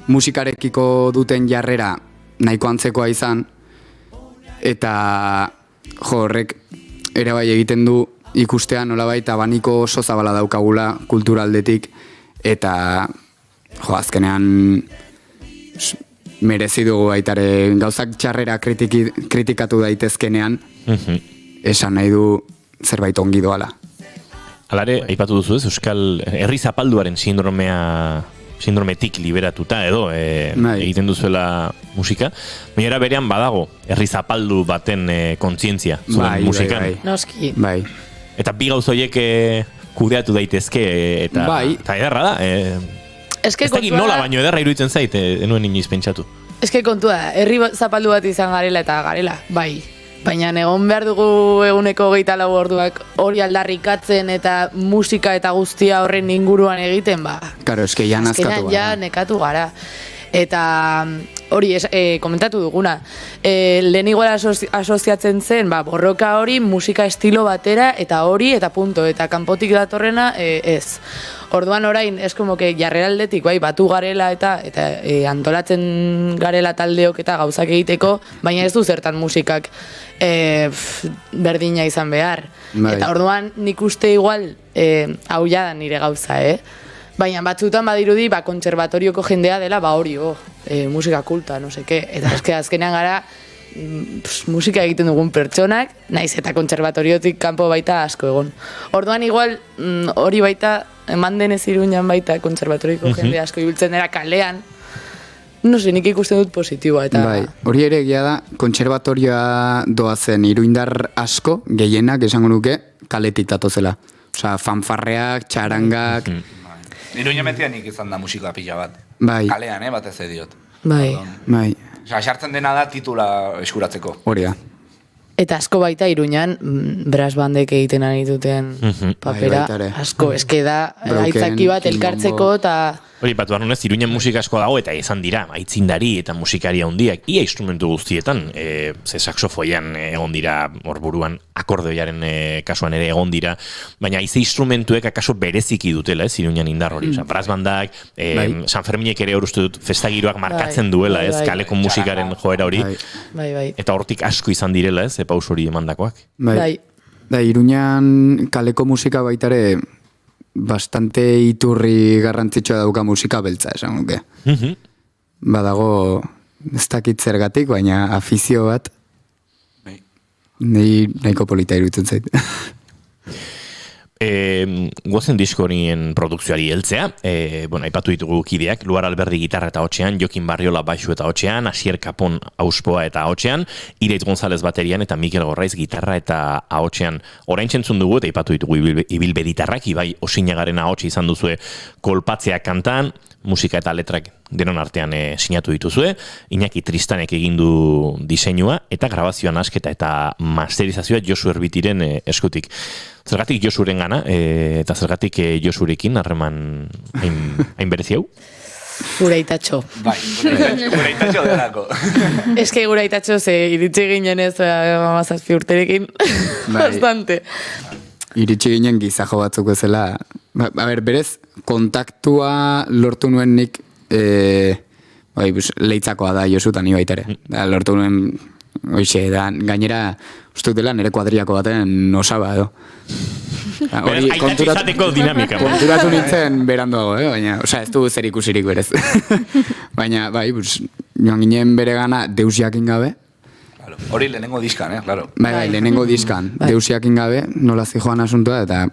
musikarekiko duten jarrera nahiko antzekoa izan, eta horrek ere bai egiten du ikustea nolabait abaniko oso zabala daukagula kulturaldetik, eta azkenean merezi dugu baitare gauzak txarrera kritikatu daitezkenean, esan nahi du zerbait ongi doala. Alare, aipatu duzu ez, Euskal herri zapalduaren sindrometik liberatuta edo egiten duzuela musika, baina berean badago herri zapaldu baten kontzientzia zuen musikan. Noski. Eta bi gauz horiek kudeatu daitezke eta ederra da. Ez dakit nola baino ederra iruditzen zait, enuen inoiz pentsatu. Ez que kontua, herri zapaldu bat izan garela eta garela, bai. Baina egon behar dugu eguneko 24 orduak hori aldarrikatzen eta musika eta guztia horren inguruan egiten, Karo, eske ja azkenean ja nekatu gara. Eta hori, komentatu duguna, lehen igual asoziatzen zen, borroka hori, musika estilo batera, eta hori, eta punto, eta kanpotik datorrena, ez. Orduan orain, ez como que jarreraldetik, batu garela eta antolatzen garela taldeok eta gauzak egiteko, baina ez du zertan musikak berdina izan behar. Eta orduan nik uste igual, hau ja da nire gauza, Baina batzutan badirudi, kontserbatorioko jendea dela, hori, musika kulta, no seke. Eta azkenean gara, musika egiten dugun pertsonak, naiz eta kontserbatoriotik kanpo baita asko egon. Orduan igual, hori baita, eman denez Iruñan baita, kontserbatorioko jende asko ibiltzen dira kalean, no sé, nik ikusten dut positiboa. Hori ere egia da, kontserbatorioa doazen iruindar asko, gehienak esango nuke, kaletik datozela. Osa, fanfarreak, txarangak... Iruña metianik izan da musika pila bat. Bai. Kalean, batez diot. Bai. Bai. Osa, sartzen dena da titula eskuratzeko. Hori da. Eta asko baita Iruñan brass bandek egiten ari duten papera. Bai, baita ere. Asko, eske da aitzaki bat elkartzeko eta... Hori, batu behar Iruñan musika asko dago eta izan dira, aitzindari eta musikari handiak, ia instrumentu guztietan, ze saxofoian egon dira, hor buruan, akordeoiaren kasuan ere egon dira, baina ize instrumentuek akaso bereziki dutela, Iruñan indar hori, brass bandak, San Ferminek ere hor uste dut festagiroak markatzen duela, kaleko musikaren joera hori, eta hortik asko izan direla, paus hori emandakoak. Bai. Da, Iruñan kaleko musika baitare bastante iturri garrantzitsua dauka musika beltza, esan nuke. Badago, ez dakit zergatik, baina afizio bat nahiko polita iruditzen zait. Guazen disko horien produkzioari heltzea, aipatu ditugu kideak, Luar Alberdi gitarra eta hotxean, Jokin Barriola baixu eta hotxean, Asier Kapon auspoa eta hotxean, Ireit González baterian eta Mikel Gorraiz gitarra eta hotxean. Orain txentzun dugu eta aipatu ditugu Ibilbe ditarrak, Ibai Osinagaren ahotsi izan duzue kolpatzea kantan, musika eta letrak denon artean sinatu dituzue, Iñaki Tristanek egindu diseinua eta grabazioan asketa eta masterizazioa Josu Erbitiren eskutik. Zergatik Josuren gana, eta zergatik Josurekin harreman hain berezi hau? Gure aitatxo. Bai, gure aitatxo delako. Eske gure aitatxo ze iritsi ginen ez 17 urterekin. Bastante. Iritsi ginen gizajo batzuk bezala. Berez, kontaktua lortu nuen nik leitzakoa da Josutan ibaitere. Lortu nuen, gainera, uste dela nire kuadriako baten osaba edo. Konturatu nintzen beranduago, baina, ez du zer ikusirik berez. Baina, joan ginen bere gana deus jakin gabe. Hori lehenengo diskan, claro. Bai, lehenengo diskan, deus jakin gabe, nola zijoan asuntua, eta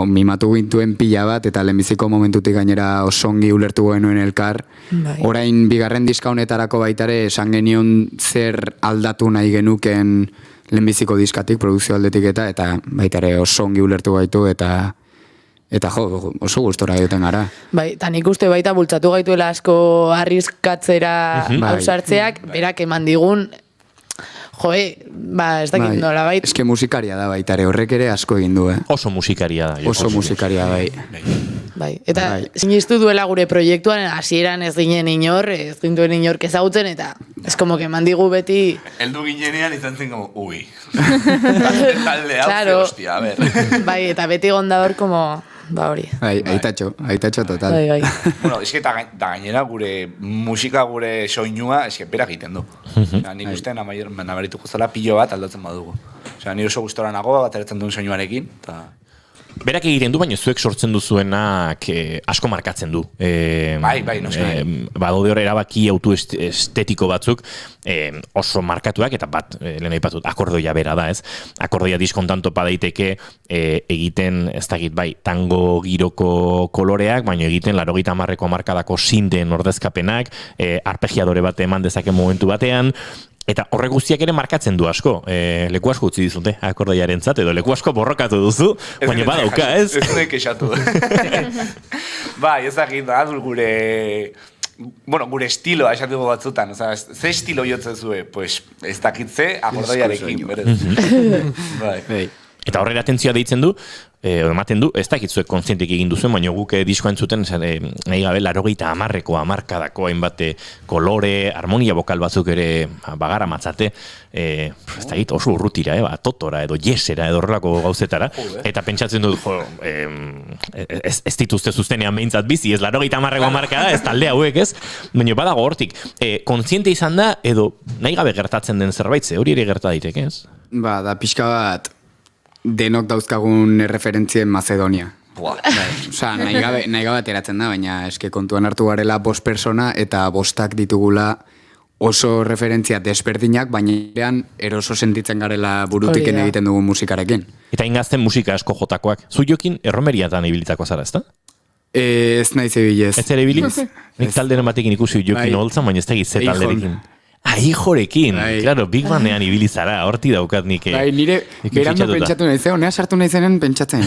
mimatu gintuen pila bat, eta lehenbiziko momentutik gainera osongi ulertu genuen elkar. Orain, bigarren diska honetarako baitare, esan genion zer aldatu nahi genuken lehenbiziko diskatik, produkzio aldetik eta baitare osongi ulertu gaitu, eta oso gustora egiten gara. Bai, eta nik uste baita bultzatu gaituela asko arriskatzera hausartzeak, berak eman digun, ez dakit nola bai. Eske musikaria da baitare, horrek ere asko egin du, Oso musikaria da. Oso musikaria, bai. Bai, eta sinistu duela gure proiektuan, hasieran ez ginen inor, ez gintuen inork ezagutzen, eta ez como que mandigu beti... Eldu ginenean izan zen como, ui. Talde hau, hostia, a ver. Bai, eta beti gondador como... hori. Bai, aitatxo total. Bai. Bueno, eske da gainera gure musika, gure soinua, eske berak egiten du. Nik uste nabarituko zela pilo bat aldatzen badugu. Nire oso gustora nago, bateratzen duen soinuarekin, eta... Berak egiten du, baina zuek sortzen duzuenak asko markatzen du. Bai, noski. Badaude hor erabaki autoestetiko batzuk oso markatuak, eta bat, lehen aipatut, akordoia bera da, ez? Akordoia diskontan topa daiteke egiten, ez dakit, bai, tango giroko koloreak, baina egiten 80ko hamarkadako sinden ordezkapenak, arpegiadore bat eman dezake momentu batean, eta horrek guztiak ere markatzen du asko. Leku asko utzi dizute, akordoiaren zat, edo leku asko borrokatu duzu, baina badauka, ez? Ez dut kexatu. Bai, ezagit da, gure estiloa esateko batzutan. Ze estilo jotzen zue? Pues, ez dakitze akordoiarekin, berez. Bai. Eta horrela atentzioa deitzen du, ematen du, ez dakitzuek kontzientek egin duzuen, baina guk diskoa entzuten, nahi gabe, 80ko hamarkadako hainbat kolore, harmonia bokal batzuk ere bagara matzate, ez dakit oso urrutira, totora edo jesera edo horrelako gauzetara, eta pentsatzen dut, ez dituzte zuztenean behintzat bizi, ez 80ko hamarkada, ez talde hauek ez, baina badago hortik, kontziente izan da, edo nahi gabe gertatzen den zerbait, hori ere gerta daiteke, ez? Da pixka bat, denok dauzkagun referentzien Macedonia. Osa, nahi gabe ateratzen da, baina eske kontuan hartu garela 5 persona eta 5 ditugula oso referentzia desberdinak, baina eroso sentitzen garela burutiken egiten dugun musikarekin. Eta ingazten musika asko jotakoak. Zu Jokin erromeriatan ibilitako zara, ezta? Ez nahi zebilez. Ez ere ibiliz? Nik talderen batekin ikusi Jokin holtzan, baina ez tegiz ze talderekin. Hijorekin, claro, Big Bandean ibili zara, horti daukat nik. Bai, nire berando pentsatu nahi zen, honea sartu nahi zenen pentsatzen.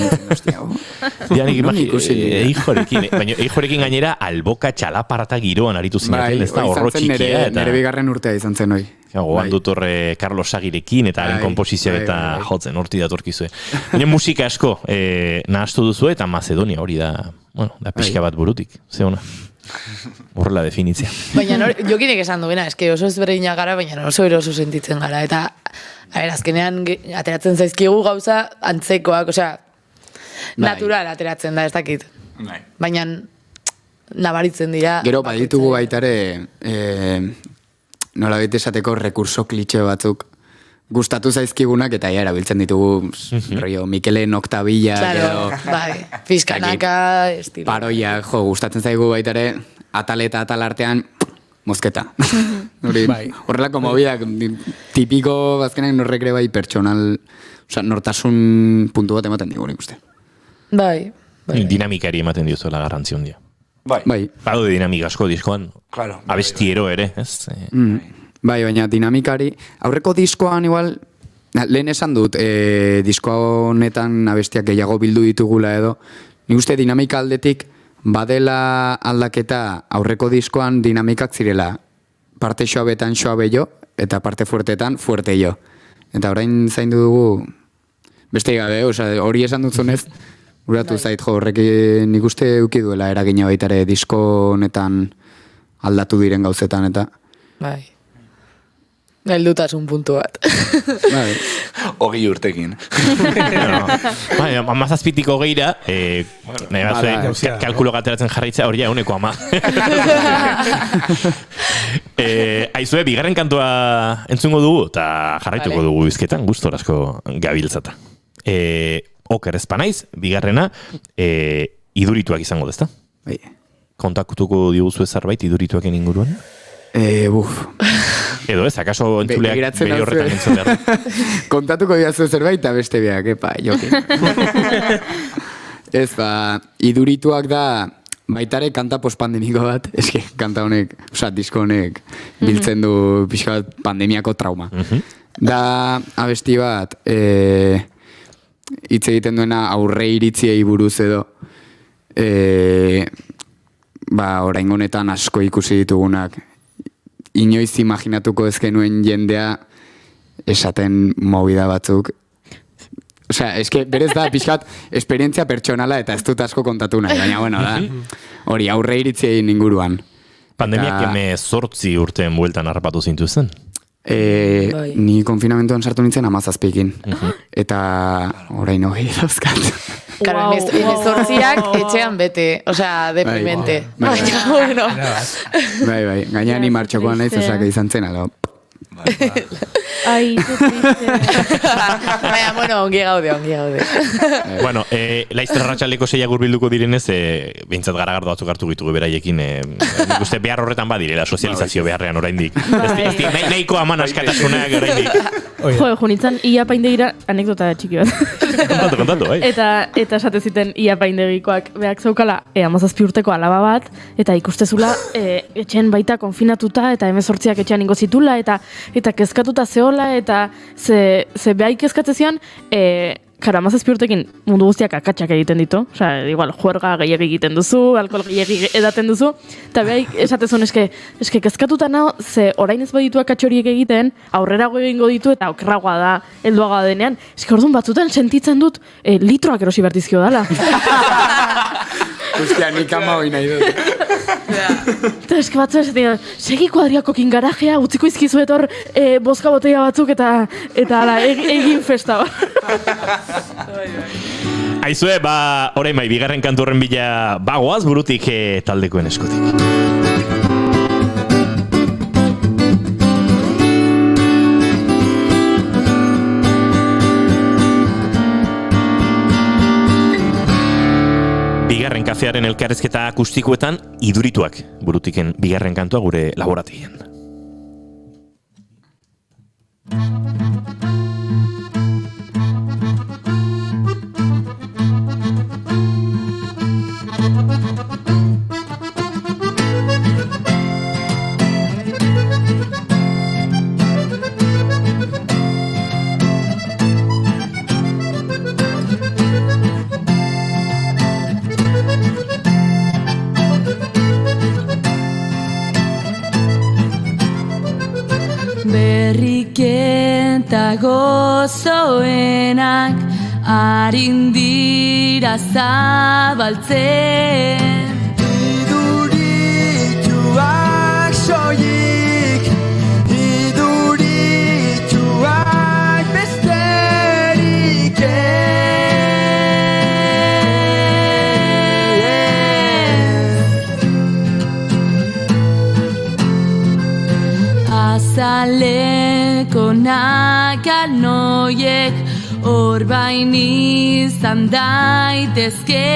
Ja, nik hijorekin, baina hijorekin gainera alboka txalaparata giroan aritu zinaten, ez da horro txikia. Nire bigarren urtea izan zen hoi. Goan dut horre Carlos Sagirekin eta haren komposizioa eta jotzen horti datorkizue. Baina musika asko nahastu duzu eta Macedonia hori da, bueno, da pixka bat burutik, ze ona. Horrela definitzia. Baina jokinek esan duena, eske oso ezberdinak gara, baina oso eroso sentitzen gara. Eta, azkenean ateratzen zaizkigu gauza antzekoak, osea, natural ateratzen da, ez dakit. Baina nabaritzen dira. Gero, baditugu baitare, nola bete esateko rekurso klitxe batzuk gustatu zaizkigunak eta ja erabiltzen ditugu rollo Mikelen Octavilla claro, bai, fiskanaka estilo. Paroia, gustatzen zaigu baitare atal eta atal artean mozketa. Horrelako mobidak tipiko bazkenak norrekre bai pertsonal, osea, nortasun puntu bat ematen digu nik uste. Bai. Dinamikari ematen diozuela garrantzi hondia. Bai. Badu dinamika asko diskoan. Claro. Abestiero ere, ez? Bai, baina dinamikari, aurreko diskoan igual, lehen esan dut, disko honetan abestiak gehiago bildu ditugula edo, nik uste dinamika aldetik badela aldaketa aurreko diskoan dinamikak zirela, parte xoabetan xoabe jo, eta parte fuertetan fuerte jo. Eta orain zaindu dugu, beste gabe, hori esan dutzunez, uratu zait jo, horrek nik uste euki duela eragina baitare disko honetan aldatu diren gauzetan eta... Bai. Heldutasun puntu bat. Hogei urtekin. Bai, amazazpitik hogeira, kalkulo gateratzen jarraitza hori euneko ama. Aizue, bigarren kantua entzungo dugu, eta jarraituko dugu bizketan, gustorazko gabiltzata. Oker ezpanaiz, bigarrena, idurituak izango dezta? Bai. Kontaktuko diguzu ezarbait idurituaken inguruan? Edo ez, akaso entzuleak bere horretan entzun behar. Kontatuko diazu zerbait eta beste beak, jokin. Ez, idurituak da baitare kanta pospandemiko bat, eske kanta honek, disko honek biltzen du pixka bat pandemiako trauma. Da abesti bat, hitz egiten duena aurre iritziei buruz edo, orain honetan asko ikusi ditugunak, inoiz imaginatuko ezkenuen jendea esaten movida batzuk. Osea, eske berez da pixkat esperientzia pertsonala eta ez dut asko kontatu nahi, baina bueno, da hori aurre iritziei inguruan. Pandemiak eme 8 urteen bueltan harrapatu zintuzen? Ni konfinamentuan sartu nintzen 17ekin. Eta orain 20 dauzkat. Claro, emezortziak etxean bete, osea, deprimente. Baina, bueno. Bai, gaina ni martxokoan naiz, osea, izan zen, alo. Ai, qué triste. Baina, bueno, ongi gaude. Bueno, Laizter Arratxaldeko 6 bilduko direnez, behintzat garagardo batzuk hartu gitugu beraiekin, nik uste behar horretan badirela, sozializazio beharrean oraindik. Nahiko aman askatasunak oraindik. Jo, junitzen ia paindegira, anekdota txiki bat. Kontatu, bai. Eta esate ziten ia paindegikoak behak zaukala, 17 urteko alaba bat, eta ikustezula etxen baita konfinatuta, eta 18ak etxean ingo zitula, eta kezkatuta zehola, eta ze behai kezkatze zion, Karo, 17 urtekin mundu guztiak akatsak egiten ditu. Osea, igual, juerga gehiagi egiten duzu, alkohol gehiagi edaten duzu. Eta behai, esatezun, eske kezkatuta nago, ze orain ez baditu akatxoriek egiten, aurrerago egingo ditu eta okerragoa da, helduagoa denean. Eske orduan batzutan sentitzen dut, litroak erosi bertizkio dala. Hostia, nik ama hoi nahi dut. Eta eske batzu segi kuadriakokin garajea, utziko izkizu etor boska boteia batzuk eta ala, egin festa. Aizue, orain bai, bigarren kantu horren bila bagoaz burutik taldekoen eskutik. Bigarren kafearen elkarrezketa akustikoetan idurituak burutiken bigarren kantua gure laborategian. eta gozoenak arindira zabaltzen. Idurituak soilik, idurituak besterik Azaleko nakanoiek orbain izan daitezke.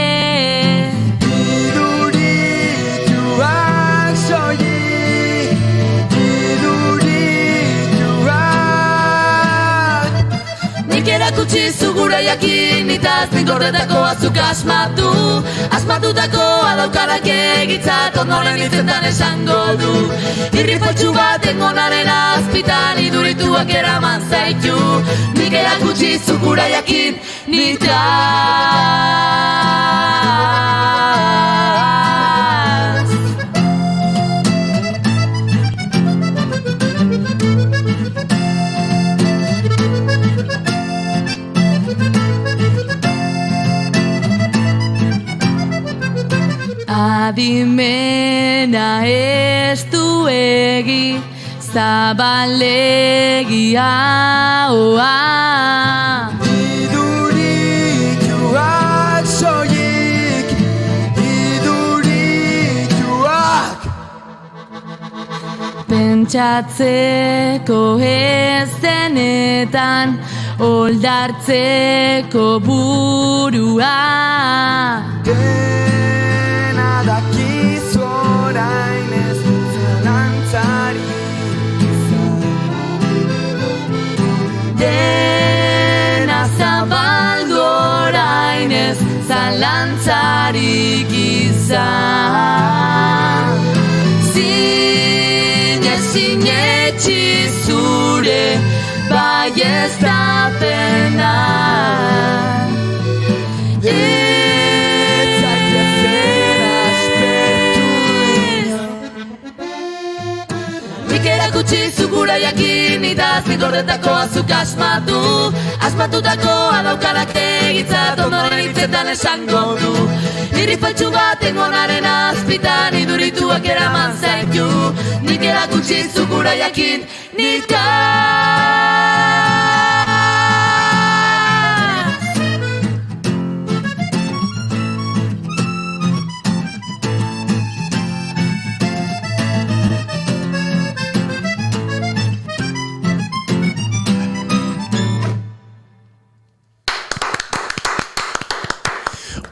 Idurituak soilik, idurituak. Nik erakutsi zugura jakin itaz nik gordetako azuk asmatutakoa daukarak egitzat ondoren hitzetan esango du. Irri faltsu baten gonaren azpitan idurituak eraman zaitu. Nik erakutsi zugura jakin nitaz. Adimena ez duegi zabalegia oa. Idurituak soilik, idurituak. Pentsatzeko ez denetan oldartzeko burua. Dakizu orain ez zalantzarik izan. Dena zabaldu orain ez zalantzarik izan. Sinetxi zure baieztapena. Erakutsi zugura jakin itaz nik gordetako azuk asmatutakoa daukarak egitzat ondoren hitzetan esango du. Irri faltsu baten gonaren azpitan idurituak eraman zaitu. Nik erakutsi zugura jakin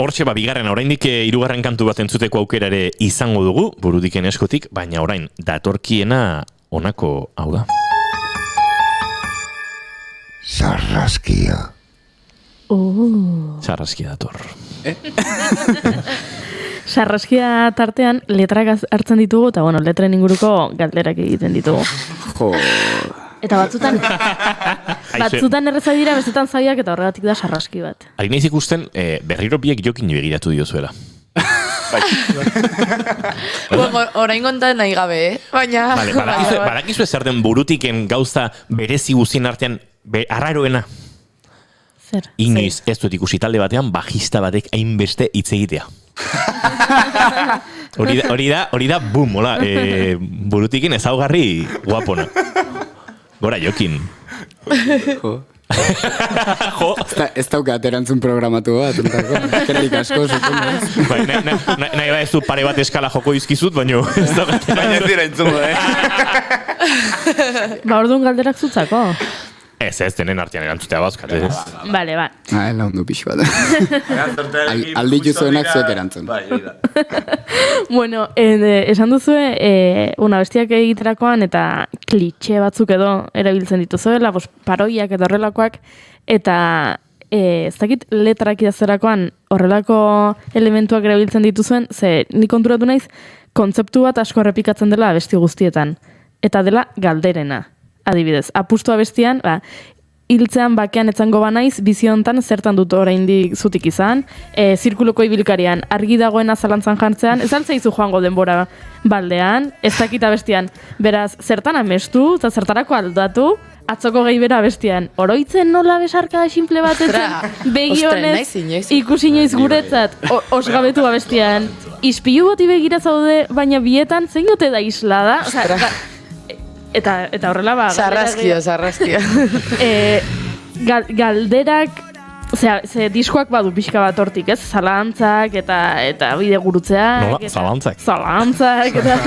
Hortxe bigarren, oraindik hirugarren kantu bat entzuteko aukera ere izango dugu, burudiken eskotik, baina orain datorkiena honako hau da. Sarraskia. Sarraskia dator. Sarraskia tartean letrak hartzen ditugu, eta bueno, letren inguruko galderak egiten ditugu. Eta batzutan erreza dira, bestetan zaiak, eta horregatik da sarraski bat. Ari nahiz ikusten, berriro biek jokin begiratu diozuela. Orain gontan nahi gabe, baina... Badakizu zer den burutiken gauza berezi guztien artean arraroena? Zer? Inoiz ez dut ikusi talde batean bajista batek hainbeste hitz egitea. Hori da, boom, hola, burutiken ezaugarri guapona. Gora jokin. Ez daukat erantzun programatu bat. Kerrik asko, supongo. Nahi ba ez du pare bat eskala joko izkizut, baina ez daukat. Baina ez dira entzungo, Ba, orduan galderak zutzako. Ez denen artean erantzutea bazkat. Bale, ba. Laundu pixu bat. Aldi juzuenak zuek erantzun. Bueno, esan duzue, bestiak egiterakoan eta klitxe batzuk edo erabiltzen dituzuela, paroiak edo horrelakoak, eta ez dakit letrak idazterakoan horrelako elementuak erabiltzen dituzuen, ze nik konturatu naiz, kontzeptu bat asko errepikatzen dela abesti guztietan. Eta dela galderena. Adibidez, apustu abestian, hiltzean bakean etzango banaiz, bizi hontan zertan dut oraindik zutik izan, zirkuluko ibilkarian argi dagoena zalantzan jartzean, ez altzaizu joango denbora baldean, ez dakita bestian, beraz, zertan amestu, eta zertarako aldatu, atzoko gehi bera bestian, oroitzen nola besarka simple bat etzen, begionez, ikusi inoiz guretzat, osgabetu abestian, ispilu boti begira zaude, baina bietan zein ote da islada, eta horrela ba... Sarraskio. Galderak, ze diskoak badu pixka bat hortik, ez? Zalantzak eta bide gurutzeak. Nola? Zalantzak. Zalantzak, eta...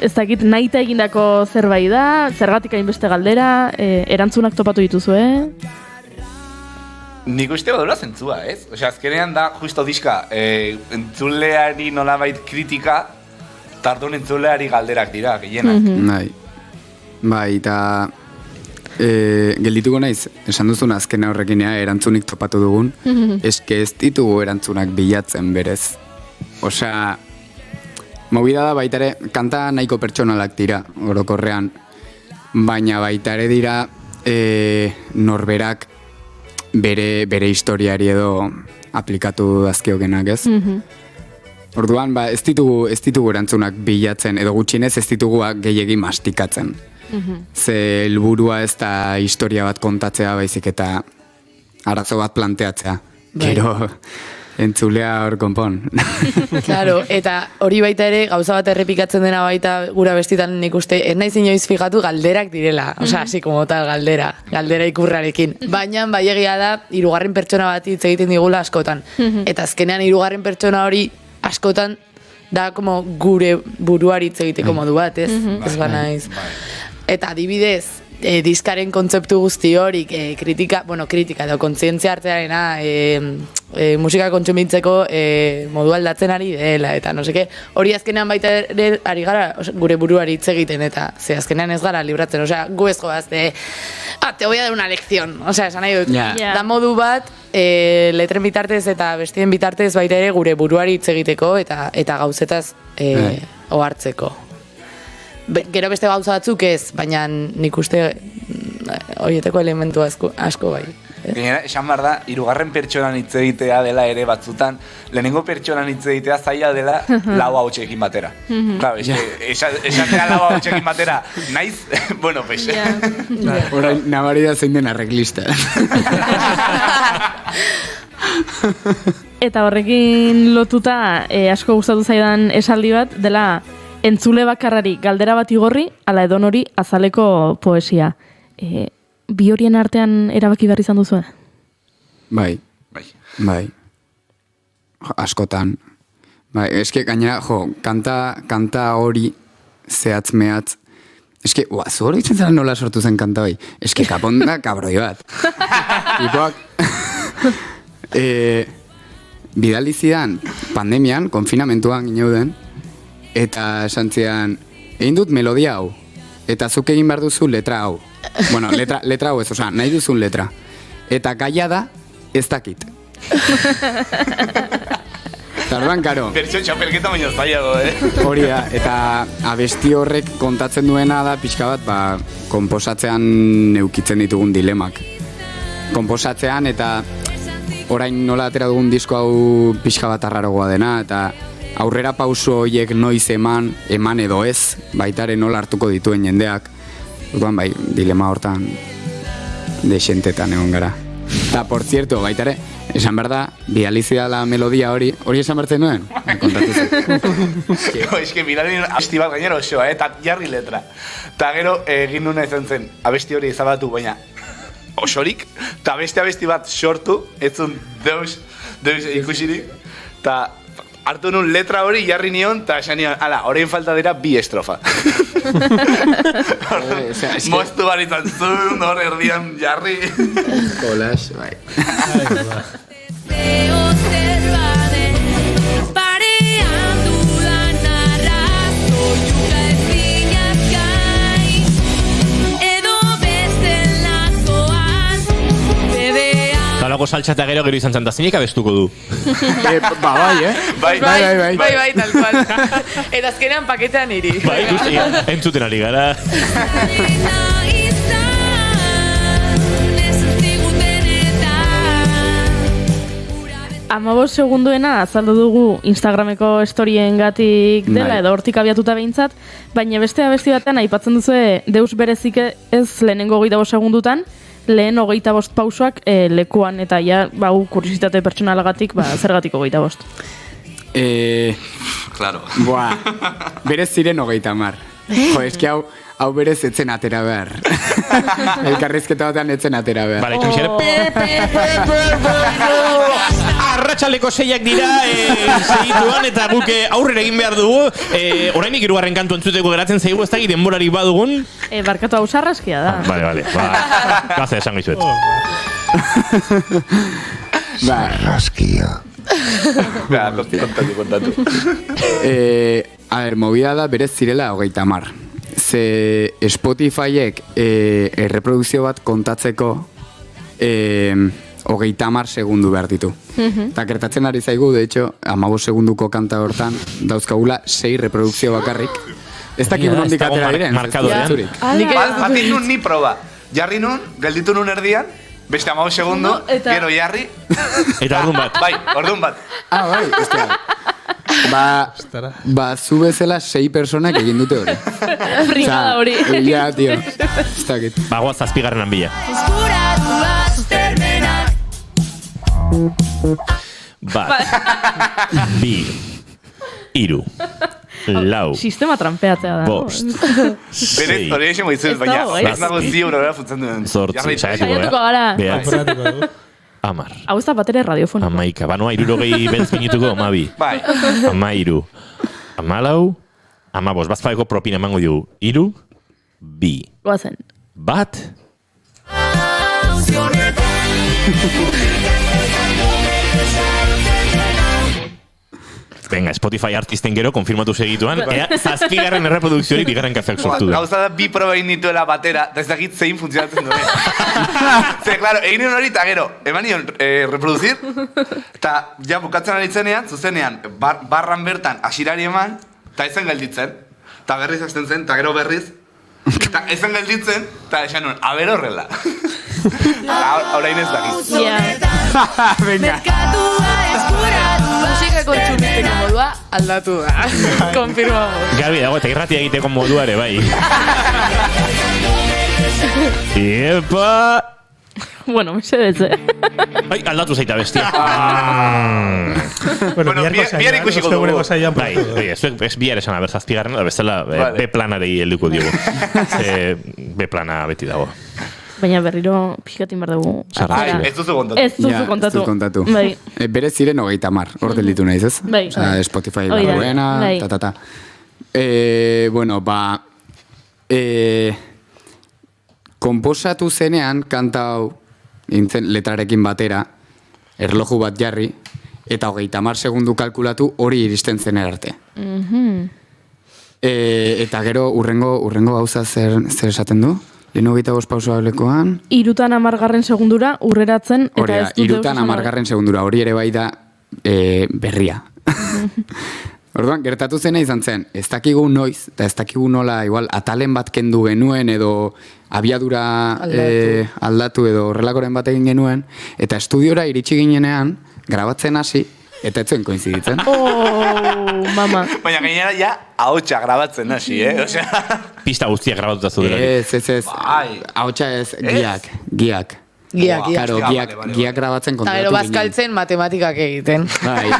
ez dakit nahita egindako zerbait da, zergatik hainbeste galdera, erantzunak topatu dituzu, Nik uste badura zentzua, ez? Osea, azkenean da, justo diska, entzuleari nolabait kritika, tardun entzuleari galderak dira, gehienak. Bai, eta geldituko naiz, esan duzun azkena horrekinea erantzunik topatu dugun, eske ez ditugu erantzunak bilatzen berez. Osea, movida da baita ere, kanta nahiko pertsonalak dira, orokorrean, baina baita ere dira norberak bere historiari edo aplikatu dazkiokenak, ez? Orduan, ez ditugu erantzunak bilatzen, edo gutxienez ez ditugu gehiegi mastikatzen. Ze helburua ez da historia bat kontatzea, baizik eta arazo bat planteatzea. Gero, entzulea hor konpon. Claro, eta hori baita ere, gauza bat errepikatzen dena baita gura bestitan nik uste, ez naiz inoiz fijatu galderak direla. Osea, así como tal galdera ikurrarekin. Baina, bai egia da, hirugarren pertsona bat hitz egiten digula askotan. Eta azkenean hirugarren pertsona hori askotan da como gure buruari hitz egiteko modu bat, ez? Ez banaiz. Eta adibidez, diskaren kontzeptu guzti horik, kritika edo kontzientzia hartzearena, musika kontsumitzeko modu aldatzen ari dela, eta no seke, hori azkenean baita ere ari gara gure buruari hitz egiten, eta ze azkenean ez gara libratzen, osea, gu ez goaz, te voy a dar una lección, osea, esan nahi dut, da modu bat, letren bitartez eta bestien bitartez baita ere gure buruari hitz egiteko, eta gauzetaz ohartzeko. Gero beste gauza batzuk ez, baina nik uste horieteko elementu asko bai. Gainera, esan behar da, hirugarren pertsonan hitz egitea dela ere batzutan, lehenengo pertsonan hitz egitea zaila dela lau hautsekin batera. Claro, esatea lau hautsekin batera, naiz, bueno, pues. Orain, nabari da zein den arreglista. Eta horrekin lotuta, asko gustatu zaidan esaldi bat, dela entzule bakarrari galdera bat igorri, ala edonori azaleko poesia. Bi horien artean erabaki behar izan duzu? Bai. Askotan. Bai, eske gainera, kanta hori zehatz mehatz. Eske, zu hori itzen zara nola sortu zen kanta hori? Eske kaponda kabroi bat. Ipoak, bidali zidan pandemian, konfinamentuan gineuden, eta esan zidan, egin dut melodia hau, eta zuk egin behar duzu letra hau. Bueno, letra hau ez, oza, nahi duzun letra. Eta gaia da, ez dakit. Tarduan, karo. Bertxo txapelketa baino zailago, Hori da, eta abesti horrek kontatzen duena da, pixka bat, konposatzean neukitzen ditugun dilemak. Konposatzean, eta orain nola atera dugun disko hau pixka bat arrarogoa dena, eta aurrera pauso horiek noiz eman edo ez, baitare nola hartuko dituen jendeak. Orduan, bai, dilema hortan desentetan egon gara. Eta, por cierto, baitare, esan behar da, bializia la melodia hori esan bertzen nuen? Eske, mirari abesti bat gainero osoa, eta jarri letra. Eta gero, egin nuna izan zen, abesti hori ezabatu, baina osorik, eta abesti bat sortu, etzun deus ikusirik, eta hartu nun letra hori jarri nion, eta esan nion, orain falta dira 2 estrofa. Moztu baritzen zuen, hor erdian jarri. Kolas, bai. Talako saltxata gero izan zanta, zinik abestuko du. Bai, Bai, tal cual. Eta azkenean paketean iri. Bai, entzuten ari gara. 15 segunduena azaldu dugu Instagrameko storien gatik dela, edo hortik abiatuta behintzat, baina beste abesti batean aipatzen duzu deus berezik ez lehenengo 25 segundutan, lehen 25 pausoak lekuan, eta ja, kuriozitate pertsonalagatik, zergatik 25? Claro. Buah, berez ziren 30. Jo, eski hau berez etzen atera behar. Elkarrizketa batean etzen atera behar. Bale, Mixere. Arratxaleko 6ak dira segituan, eta guk aurrera egin behar dugu. Orainik 3. kantu entzuteko geratzen zaigu, ez dakit denborarik badugun. Barkatu hau sarraskia da. Bale, gaze esango izuet. Sarraskia. Kontatu. A ver, movida da berez zirela 30. Ze Spotifyek erreprodukzio bat kontatzeko 30 segundu behar ditu. Eta gertatzen ari zaigu, de hecho, 15 segunduko kanta hortan dauzkagula 6 reprodukzio bakarrik. Ez dakik nondik atera diren. Batin nun ni proba. Jarri nun, gelditu nun erdian, beste 15 segundu, gero jarri. Eta ordun bat. Bai, ordun bat. Bai, ostia. Zu bezala 6 personak egin dute hori. Frigada hori. Ja, tio. Ez dakit. Goaz 7. bila. Bat, bi, 3, 4. Sistema trampeatzea da. 5, 6. Berez, hori eixen moitzuz, baina ez dago ziur horrela futzen duen. Saiatuko gara. 10. 10. Hau ez da batere radiofoniko. 11. Banoa 60 beltz minutuko, 12. Bai. 13. 14. 15. Bazpaeko propina emango dugu. 3, 2. Goazen. 1. Venga, Spotify artisten gero, konfirmatu segituan, 7. erreprodukziorik 2. kafeak sortu da. Gauza da, 2 proba egin dituela batera, eta ez dakit zein funtzionatzen duen. Ze, claro, egin hori eta gero, eman nion reproduzir, eta ja bukatzen aritzenean, zuzenean, barran bertan asirari eman, eta ezen gelditzen, eta berriz hasten zen, eta gero berriz, eta ezen gelditzen, eta esan nuen, aber horrela. Horain ez dakit. Venga. Musika kontsumitzeko modua aldatu da. Konfirmamos. Garbi dago, eta irratia egiteko modua ere, bai. Iepa! Bueno, mesedez, Ai, aldatu zaita bestia. Bueno, bihar ikusiko dugu. Bai, ez bihar esan aber 7. da bestela B planarei helduko diogu. B plana beti dago. baina berriro pixkatin behar dugu. Ez duzu kontatu. Ez duzu kontatu. Bai. Berez ziren 30, hor gelditu naiz, ez? Bai. Osa, Spotify dagoena, ta. Bueno, konposatu zenean, kanta hau, letrarekin batera, erloju bat jarri, eta 30 segundu kalkulatu hori iristen zen arte. Eta gero, urrengo gauza zer esaten du? Lehen 25 pausoa lekoan. 30 segundura urreratzen. Hori da, 30 segundura. Hori ere bai da berria. Orduan, gertatu zena izan zen, ez dakigu noiz, eta ez dakigu nola, igual, atalen bat kendu genuen, edo abiadura aldatu edo horrelakoren bat egin genuen, eta estudiora iritsi ginenean, grabatzen hasi, eta ez zuen koinziditzen. Mama. Baina gainera ja, ahotsa grabatzen hasi, Osea... Pista guztiak grabatuta zudela. Ez. Ahotsa ez, giak. Giak grabatzen kontratu. Eta bazkaltzen matematikak egiten. Bai.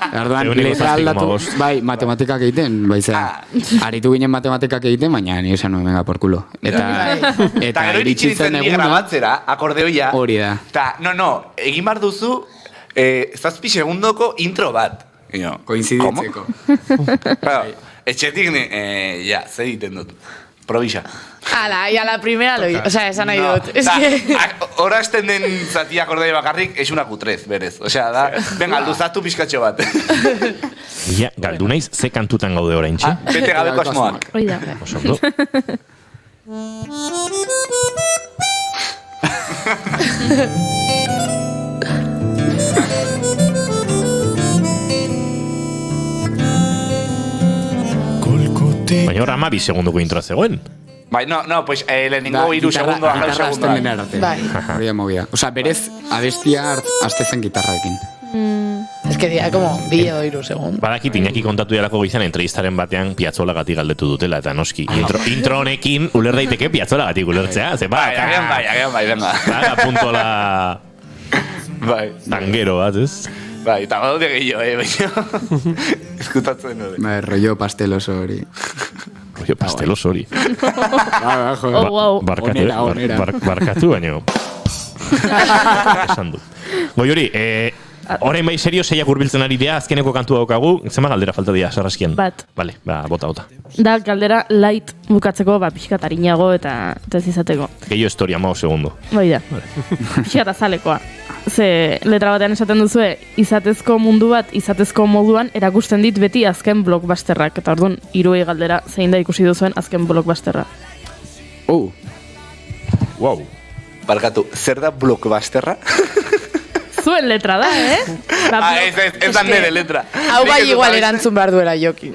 Arduan, letra aldatu, bai, matematikak egiten, aritu ginen matematikak egiten, baina ni esan nuen por culo. Eta gero iritsi nintzen ni grabatzera, akordeoia. Hori da. Eta, egin bar duzu, 7 segundoko intro bat. Koinziditzeko. Etxetik, zer egiten dut. Provisa. Ala, y a la primera lo hizo. O sea, esan nahi dut. Hora esten den zati akordei bakarrik, es una kutrez, berez. O sea, da, venga, luzatu pizkatxo bat. Ja, galdu naiz, ze kantutan gaude oraintxe? Bete gabeko asmoak. Hoi da. Osondo. Baina hor 12 segunduko introa zegoen. Bai, pues lehenengo 3 segundoa, 9 segundoa. Bai. Hori da movida. Osa, berez, abestia haste zen gitarraekin. que dira, como, bi edo iru segun. Badakit Iñaki kontatu dialako goizan entrevistaren batean Piazzolagatik galdetu dutela, eta noski. Intro honekin uler daiteke Piazzolagatik ulertzea. Ze Agian bai, venga. Puntola... Bai. Tangero bat, ez? Bai, eta badaude gehiago, baina. Eskutatzen dut. Bai, rollo pasteloso hori. Rollo pasteloso hori. Oh, wow. Barkatu baino. Esan dut. Goi hori, orain bai serio zeiak hurbiltzen ari dira, azkeneko kantua daukagu, zema galdera falta dira, sarraskien? Bat. Vale, bota. Da, galdera light bukatzeko, pixkat harinago eta ez izateko. Gehiago historia, 15 segundo. Bai da. Pixkat azalekoa. Ze letra batean esaten duzue, izatezko mundu bat, izatezko moduan, erakusten dit beti azken blockbusterrak. Eta orduan, 3 galdera, zein da ikusi duzuen azken blockbusterra. Wow. Barkatu, zer da blockbusterra? Zuen letra da, Ez da nire letra. Hau bai igual erantzun behar duela jokin.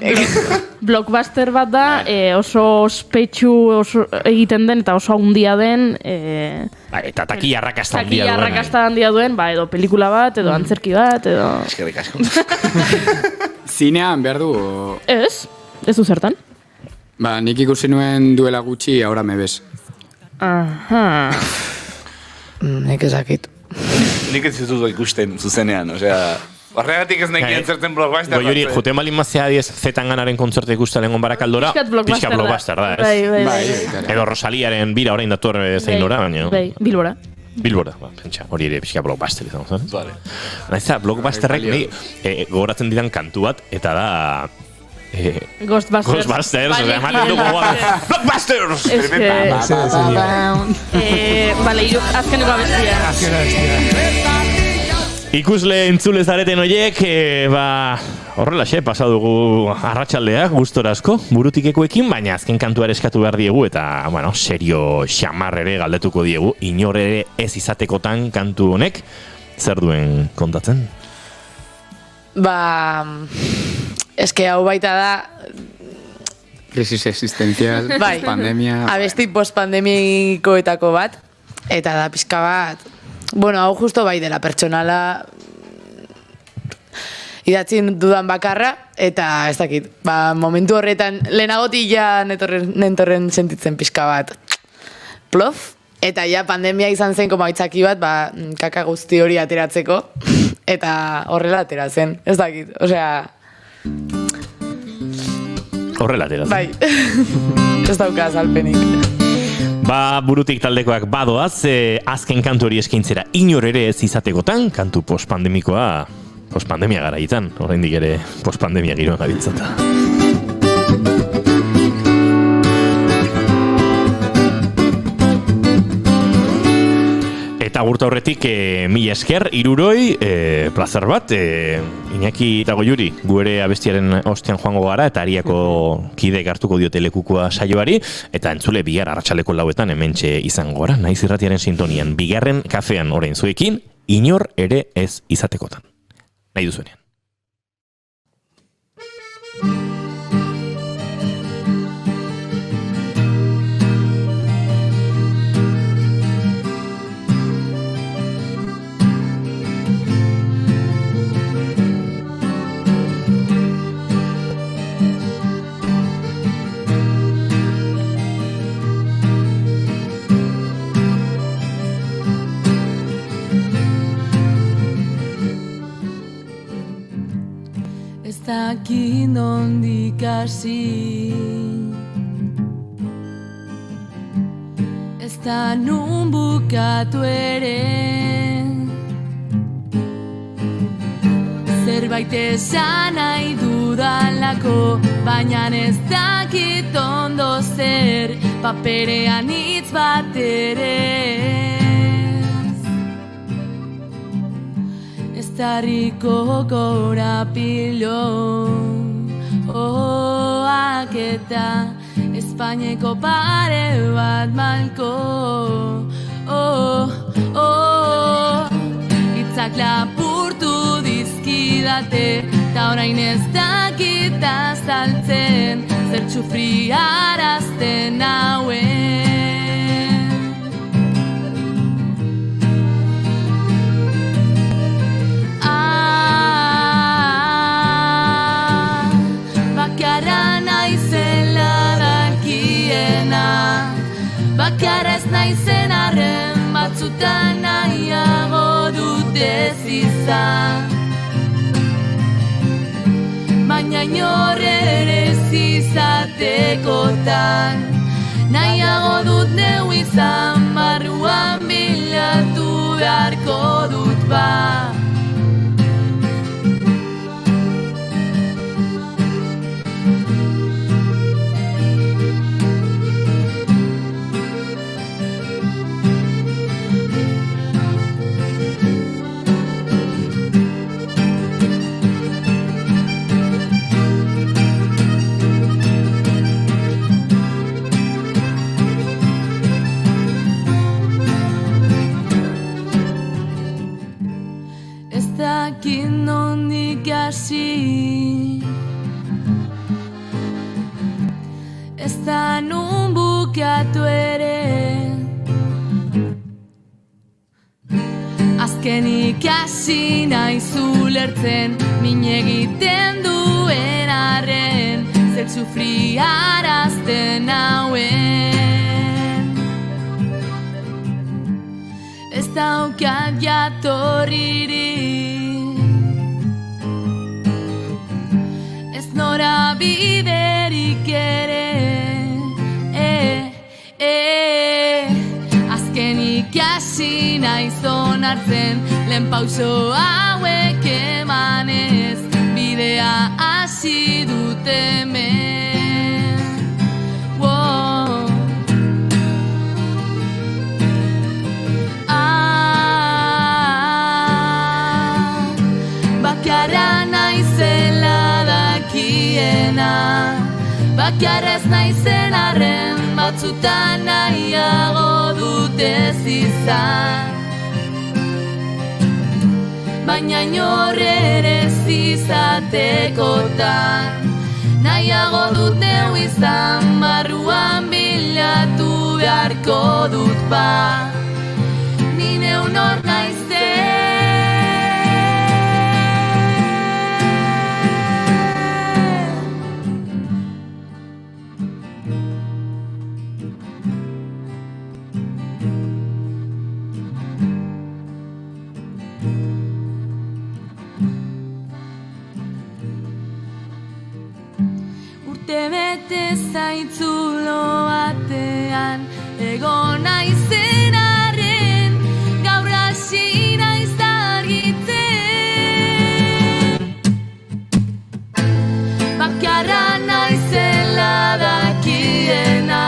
Blockbuster bat da, oso ospetsu egiten den eta oso handia den... Eta takia arrakasta handia duen. Takia arrakasta handia duen, edo pelikula bat, edo antzerki bat, edo... Eskerrik asko. Zinean behar du... Ez du zertan? Nik ikusi nuen duela gutxi, ahora me ves. Aha. Nik ezakit. Nik ez ditut ikusten zuzenean, osea... Horregatik ez nekien zerten blockbuster. Goi hori, juten balin mazia diez Zetanganaren kontzerte ikusten lengon barakaldora, pixka blockbuster da, ez? Bai. Edo Rosaliaren bira orain dator zein lora, baina... Bai, Bilbora. Pentsa, hori ere pixka blockbuster izan, zan? Vale. Naiza, blockbusterrek gogoratzen didan kantu bat, eta da... Ghostbusters. Ematen dugu Blockbusters! Bale, azkeneko abestia. Ikusle entzule zareten horiek, horrelaxe, pasa dugu arratsaldeak, gustora asko, burutikekoekin, baina azken kantua ere eskatu behar diegu, eta, serio xamar ere galdetuko diegu, inor ere ez izatekotan kantu honek, zer duen kontatzen? Eske hau baita da... Crisis existencial, pandemia... Abesti postpandemikoetako bat, eta da pixka bat... hau justo bai dela pertsonala idatzin dudan bakarra, eta ez dakit, momentu horretan lehenagotik ja nentorren sentitzen pixka bat plof, eta ja pandemia izan zen aitzaki bat, kaka guzti hori ateratzeko, eta horrela ateratzen, ez dakit, osea... Horrela ateratzen. Bai, ez dauka azalpenik. Burutik taldekoak badoaz, azken kantu hori eskaintzera inor ere ez izatekotan, kantu postpandemikoa, postpandemia garaitan, oraindik ere postpandemia giroan gabiltzata. Eta gurta horretik, 1000 esker, 300, plazer bat, Iñaki eta Goiuri, gu ere abestiaren ostean joango gara, eta Ariako kidek hartuko diote lekukoa saioari, eta entzule bigar arratsaleko 4etan hementxe izango gara, Naiz Irratiaren sintonian, bigarren kafean orain zuekin, inor ere ez izatekotan. Nahi duzuenean. Dakit nondik hasi, ez da nun bukatu ere, zerbait esan nahi dudalako, baina ez dakit ondo zer, paperean hitz bat ere. Zarriko korapilo oak eta Espainiako pare bat malko Itzak lapurtu dizkidate ta orain ez dakit azaltzen zer txufriarazten hauen inor ere ez izatekotan. Nahiago dut neu izan, barruan bilatu beharko dut ba. Nondik hasi ez da nun bukatu ere azkenik hasi naiz ulertzen min egiten duen arren zer sufriarazten hauen ez daukat jatorririk nora biderik ere azkenik hasi naiz onartzen lehen pauso hauek emanez bidea hasi dut hemen bakarra naizela bakarra ez naizen arren batzutan nahiago dut ez izan baina inor ere ez izatekotan nahiago dut neu izan barruan bilatu beharko dut ba ni neu nor naizen bete zaitzulo batean egon naizen arren gaur hasi naiz argitzen bakarra naizela dakiena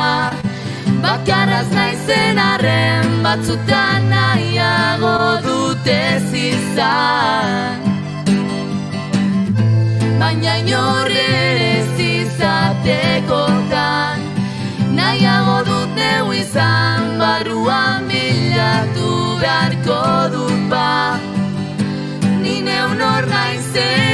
bakarraz naizen arren batzutan nahiago dut ez izan baina inor ere ez izatekotan nahiago dut neu izan barruan bilatu beharko dut ba ni neu nor naizen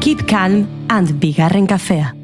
Keep Calm and Bigarren Kafea.